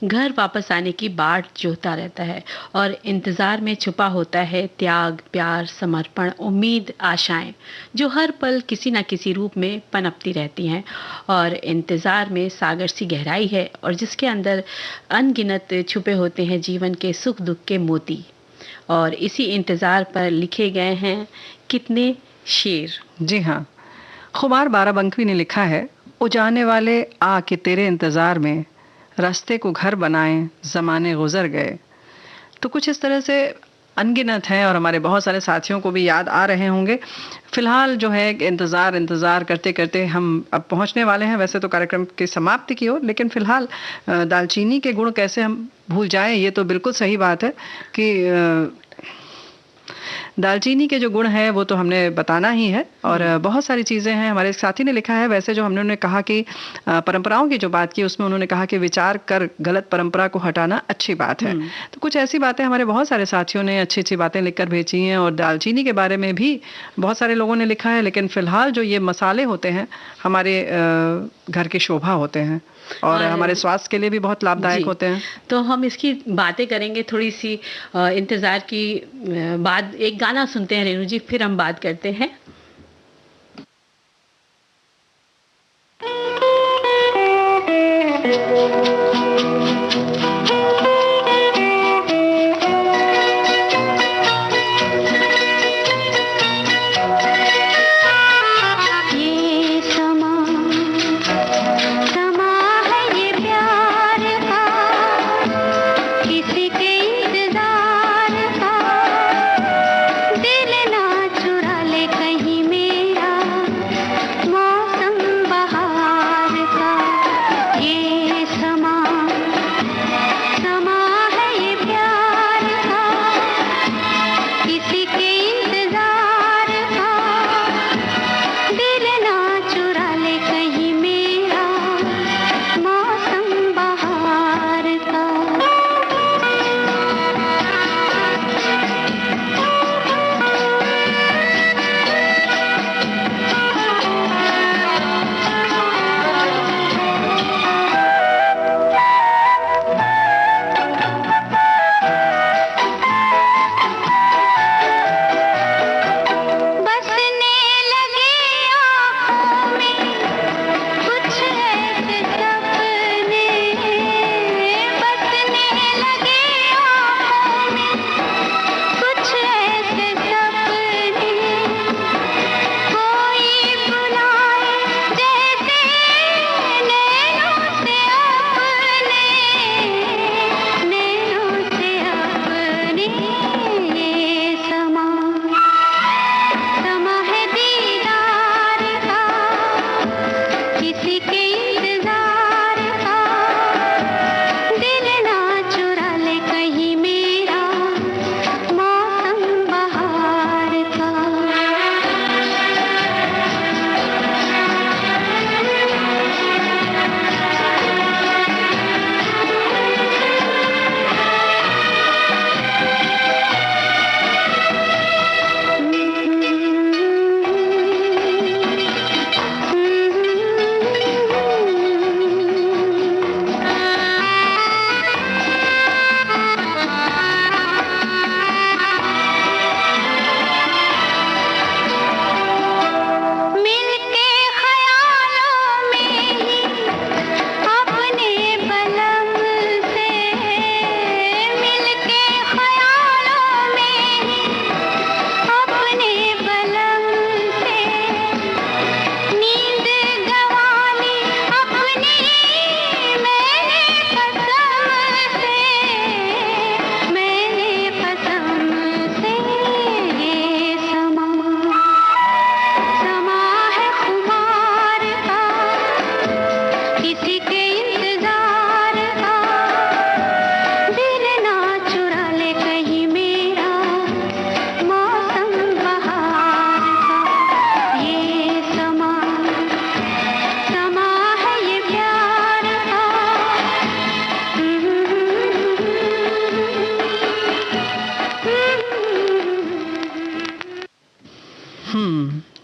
घर वापस आने की बाट जोहता रहता है और इंतज़ार में छुपा होता है त्याग, प्यार, समर्पण, उम्मीद, आशाएं, जो हर पल किसी न किसी रूप में पनपती रहती हैं। और इंतज़ार में सागर सी गहराई है और जिसके अंदर अनगिनत छुपे होते हैं जीवन के सुख दुख के मोती। और इसी इंतज़ार पर लिखे गए हैं कितने शेर। जी हाँ, खुमार बाराबंकी ने लिखा है, ओ जाने वाले आ के तेरे इंतज़ार में रास्ते को घर बनाए, ज़माने गुजर गए। तो कुछ इस तरह से अनगिनत हैं और हमारे बहुत सारे साथियों को भी याद आ रहे होंगे। फिलहाल जो है इंतज़ार करते करते हम अब पहुंचने वाले हैं वैसे तो कार्यक्रम की समाप्ति की ओर, लेकिन फिलहाल दालचीनी के गुण कैसे हम भूल जाएं, ये तो बिल्कुल सही बात है कि दालचीनी के जो गुण हैं वो तो हमने बताना ही है और बहुत सारी चीज़ें हैं। हमारे साथी ने लिखा है, वैसे जो हमने कहा कि परंपराओं की जो बात की उसमें उन्होंने कहा कि विचार कर गलत परंपरा को हटाना अच्छी बात है। तो कुछ ऐसी बातें हमारे बहुत सारे साथियों ने अच्छी अच्छी बातें लिखकर भेजी हैं और दालचीनी के बारे में भी बहुत सारे लोगों ने लिखा है। लेकिन फिलहाल जो ये मसाले होते हैं हमारे घर की शोभा होते हैं और हमारे स्वास्थ्य के लिए भी बहुत लाभदायक होते हैं। तो हम इसकी बातें करेंगे थोड़ी सी इंतजार की बाद। एक गाना सुनते हैं रेणु जी, फिर हम बात करते हैं।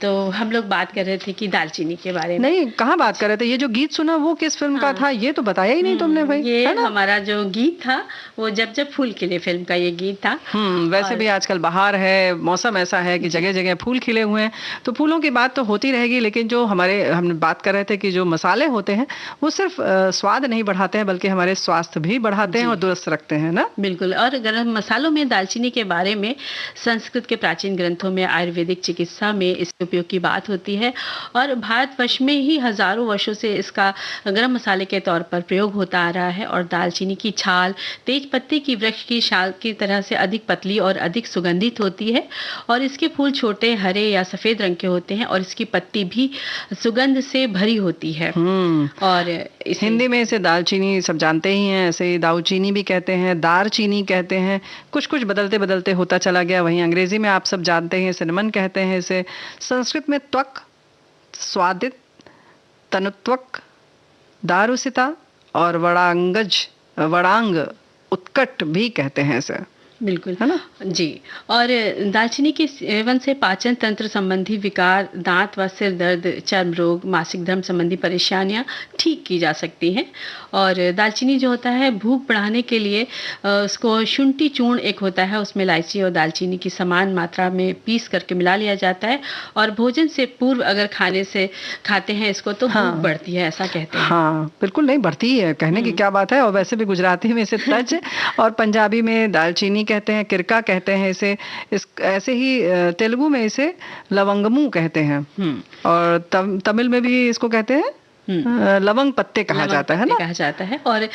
तो हम लोग बात कर रहे थे कि दालचीनी के बारे में। नहीं, कहाँ बात कर रहे थे? ये जो गीत सुना वो किस फिल्म का था ये तो बताया ही नहीं तुमने भाई। ये हमारा जो गीत था वो जब जब फूल खिले फिल्म का ये गीत था। वैसे भी आजकल बाहर है, मौसम ऐसा है कि जगह जगह फूल खिले हुए हैं, तो फूलों की बात तो होती रहेगी, लेकिन जो हम बात कर रहे थे कि जो मसाले होते हैं वो सिर्फ स्वाद नहीं बढ़ाते हैं बल्कि हमारे स्वास्थ्य भी बढ़ाते हैं और दुरुस्त रखते हैं ना। बिल्कुल। और गरम मसालों में दालचीनी के बारे में संस्कृत के प्राचीन ग्रंथों में आयुर्वेदिक चिकित्सा में इसके उपयोग की बात बात होती है और भारतवर्ष में ही हजारों वर्षों से इसका गरम मसाले के तौर पर प्रयोग होता आ रहा है। और दालचीनी की छाल तेज पत्ते की वृक्ष की छाल की तरह से अधिक पतली और अधिक सुगंधित होती है और इसके फूल छोटे हरे या सफेद रंग के होते हैं और इसकी पत्ती भी सुगंध से भरी होती है। और हिंदी में इसे दालचीनी सब जानते ही हैं, ऐसे ही दालचीनी भी कहते हैं, दारचीनी कहते हैं, कुछ कुछ बदलते बदलते होता चला गया। वहीं अंग्रेजी में आप सब जानते हैं सिनेमन कहते हैं इसे। संस्कृत में त्वक, स्वादित, तनुत्वक, दारुसिता और वड़ांग उत्कट भी कहते हैं इसे। बिल्कुल है ना जी। और दालचीनी के सेवन से पाचन तंत्र संबंधी विकार, दांत व सिर दर्द, चर्म रोग, मासिक धर्म संबंधी परेशानियां ठीक की जा सकती हैं। और दालचीनी जो होता है भूख बढ़ाने के लिए उसको शुंठी चूर्ण एक होता है, उसमें इलायची और दालचीनी की समान मात्रा में पीस करके मिला लिया जाता है और भोजन से पूर्व अगर खाते हैं इसको तो भूख बढ़ती है, ऐसा कहते हैं। हाँ बिल्कुल, नहीं बढ़ती है, कहने की क्या बात है। और वैसे भी गुजराती में इसे तज और पंजाबी में दालचीनी कहते हैं, किरका कहते हैं इसे। ऐसे ही तेलुगु में इसे लवंगमू कहते हैं और तमिल में भी इसको कहते हैं लवंग पत्ते कहा जाता है ना, कहा जाता है। और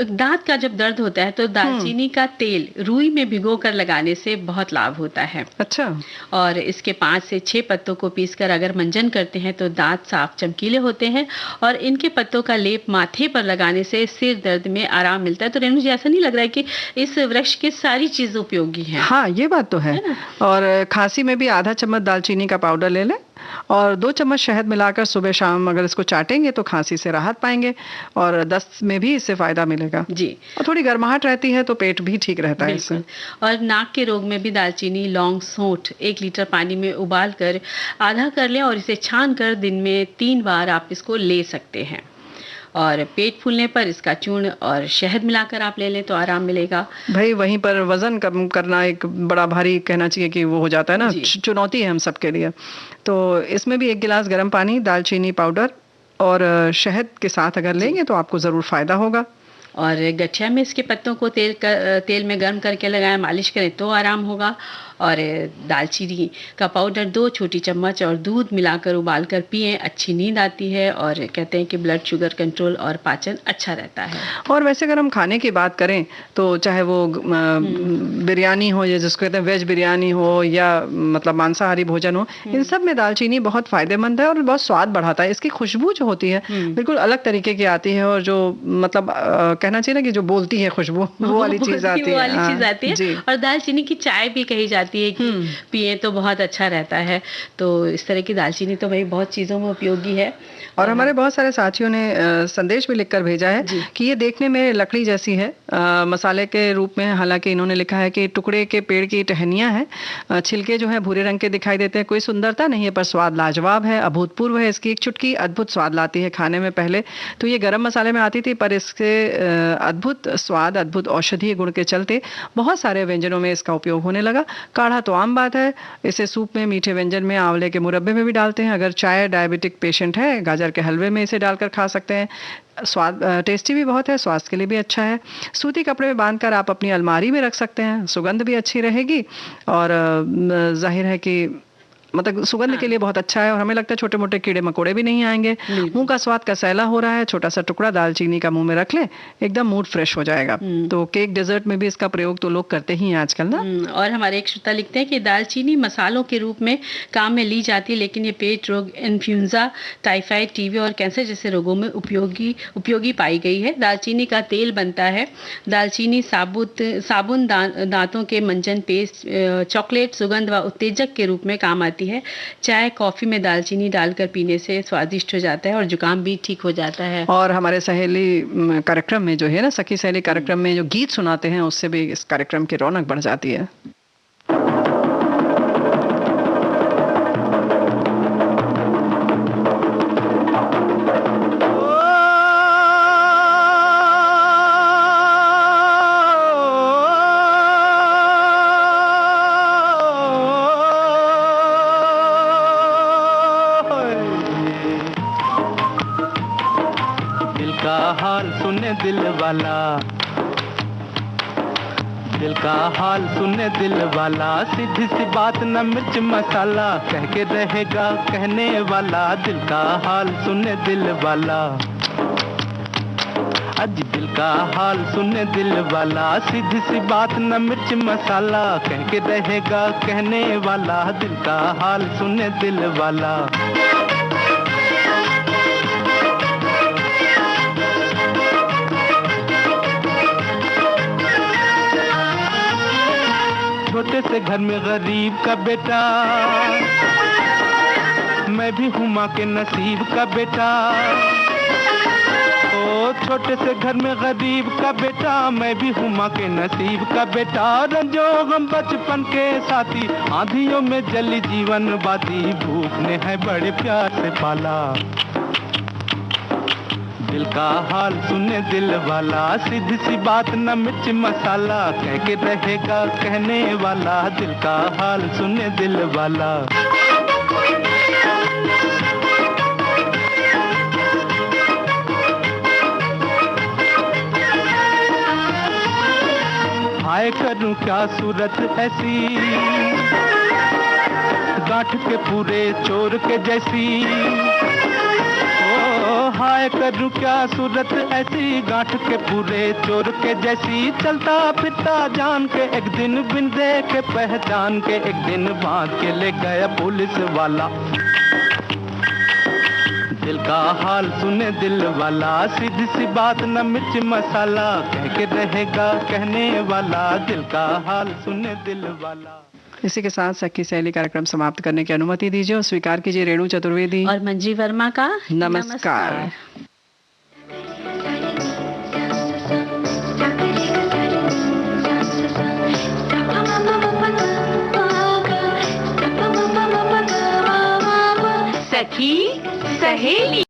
दांत का जब दर्द होता है तो दालचीनी का तेल रुई में भिगो कर लगाने से बहुत लाभ होता है। अच्छा। और इसके 5 से 6 पत्तों को पीसकर अगर मंजन करते हैं तो दांत साफ चमकीले होते हैं और इनके पत्तों का लेप माथे पर लगाने से सिर दर्द में आराम मिलता है। तो रेणु जी ऐसा नहीं लग रहा है कि इस वृक्ष की सारी चीजें उपयोगी हैं? हाँ ये बात तो है। और खांसी में भी आधा चम्मच दालचीनी का पाउडर ले लें और 2 चम्मच शहद मिलाकर सुबह शाम अगर इसको चाटेंगे तो खांसी से राहत पाएंगे और दस्त में भी इससे फायदा मिलेगा जी। और थोड़ी गर्माहट रहती है तो पेट भी ठीक रहता है इससे। और नाक के रोग में भी दालचीनी, लौंग, सौंठ 1 लीटर पानी में उबाल कर आधा कर लें और इसे छान कर दिन में 3 बार आप इसको ले सकते हैं। और पेट फूलने पर इसका चूर्ण और शहद मिलाकर आप ले लें तो आराम मिलेगा। भाई वहीं पर वजन कम करना एक बड़ा भारी कहना चाहिए कि वो हो जाता है ना, चुनौती है हम सबके लिए। तो इसमें भी 1 गिलास गर्म पानी, दालचीनी पाउडर और शहद के साथ अगर लेंगे तो आपको ज़रूर फ़ायदा होगा। और गठिया में इसके पत्तों को तेल में गर्म करके लगाएं, मालिश करें तो आराम होगा। और दालचीनी का पाउडर 2 छोटी चम्मच और दूध मिलाकर उबालकर पिएं, अच्छी नींद आती है और कहते हैं कि ब्लड शुगर कंट्रोल और पाचन अच्छा रहता है। और वैसे अगर हम खाने की बात करें तो चाहे वो बिरयानी हो या जिसको कहते हैं वेज बिरयानी हो या मतलब मांसाहारी भोजन हो, इन सब में दालचीनी बहुत फायदेमंद है और बहुत स्वाद बढ़ाता है। इसकी खुशबू जो होती है बिल्कुल अलग तरीके की आती है और जो मतलब कहना चाहिए ना कि जो बोलती है खुशबू वो वाली चीज आती है। और दालचीनी की चाय भी कही जाती है कि पिए तो बहुत अच्छा रहता है। तो इस तरह की दालचीनी तो भाई बहुत चीजों में उपयोगी है। और हमारे बहुत सारे साथियों ने संदेश भी लिखकर भेजा है कि ये देखने में लकड़ी जैसी है मसाले के रूप में। हालांकि इन्होंने लिखा है कि टुकड़े के पेड़ की टहनियां हैं, छिलके जो है भूरे रंग के दिखाई देते हैं, कोई सुंदरता नहीं है पर स्वाद लाजवाब है, अभूतपूर्व है। इसकी एक चुटकी अद्भुत स्वाद लाती है खाने में। पहले तो ये गरम मसाले में आती थी पर इसके अद्भुत स्वाद, अद्भुत औषधीय गुण के चलते बहुत सारे व्यंजनों में इसका उपयोग होने लगा। काढ़ा तो आम बात है, इसे सूप में, मीठे व्यंजन में, आंवले के मुरब्बे में भी डालते हैं। अगर चाय डायबिटिक पेशेंट है, गाजर के हलवे में इसे डालकर खा सकते हैं। स्वाद टेस्टी भी बहुत है, स्वास्थ्य के लिए भी अच्छा है। सूती कपड़े में बांधकर आप अपनी अलमारी में रख सकते हैं, सुगंध भी अच्छी रहेगी और जाहिर है कि मतलब सुगंध के लिए बहुत अच्छा है। और हमें लगता है छोटे मोटे कीड़े मकोड़े भी नहीं आएंगे। मुंह का स्वाद कसैला हो रहा है, छोटा सा टुकड़ा दालचीनी का मुंह में रख ले, एकदम मूड फ्रेश हो जाएगा। तो केक डेजर्ट में भी इसका प्रयोग तो लोग करते ही हैं आजकल ना। और हमारे एक श्रोता लिखते हैं कि दालचीनी मसालों के रूप में काम में ली जाती है, लेकिन ये पेट रोग, इन्फ्लुएंजा, टाइफाइड, टीबी और कैंसर जैसे रोगों में उपयोगी पाई गई है। दालचीनी का तेल बनता है। दालचीनी साबुन, दांतों के मंजन, पेस्ट, चॉकलेट, सुगंध व उत्तेजक के रूप में काम आती है। चाय, कॉफी में दालचीनी डालकर पीने से स्वादिष्ट हो जाता है और जुकाम भी ठीक हो जाता है। और हमारे सहेली कार्यक्रम में जो है ना, सखी सहेली कार्यक्रम में जो गीत सुनाते हैं उससे भी इस कार्यक्रम की रौनक बढ़ जाती है। दिल का हाल सुने दिल वाला, सीधी सी बात न मिर्च मसाला, कह के रहेगा कहने वाला, दिल का हाल सुने दिल वाला। आज दिल का हाल सुने दिल वाला, सीधी सी बात न मिर्च मसाला, कह के रहेगा कहने वाला, दिल का हाल सुने दिल वाला। छोटे से घर में गरीब का बेटा, मैं भी हूँ माँ के नसीब का बेटा। ओ छोटे से घर में गरीब का बेटा, मैं भी हूँ माँ के नसीब का बेटा। रंजो हम बचपन के साथी, आंधियों में जली जीवन बाती, भूख ने है बड़े प्यार से पाला। दिल का हाल सुने दिल वाला, सीधी सी बात न मिर्च मसाला, कह के रहेगा कहने वाला, दिल का हाल सुने दिल वाला। हाय करूं क्या सूरत ऐसी, गांठ के पूरे चोर के जैसी। हाय करूं क्या सूरत ऐसी, गांठ के पूरे चोर के जैसी। चलता फिरता जान के एक दिन, बिन देखे पहचान के एक दिन, बांध के ले गया पुलिस वाला। दिल का हाल सुने दिल वाला, सीधी सी बात न मिर्च मसाला, कह के रहेगा कहने वाला, दिल का हाल सुने दिल वाला। इसी के साथ सखी सहेली कार्यक्रम समाप्त करने की अनुमति दीजिए और स्वीकार कीजिए रेणु चतुर्वेदी और मंजी वर्मा का नमस्कार। सखी सहेली।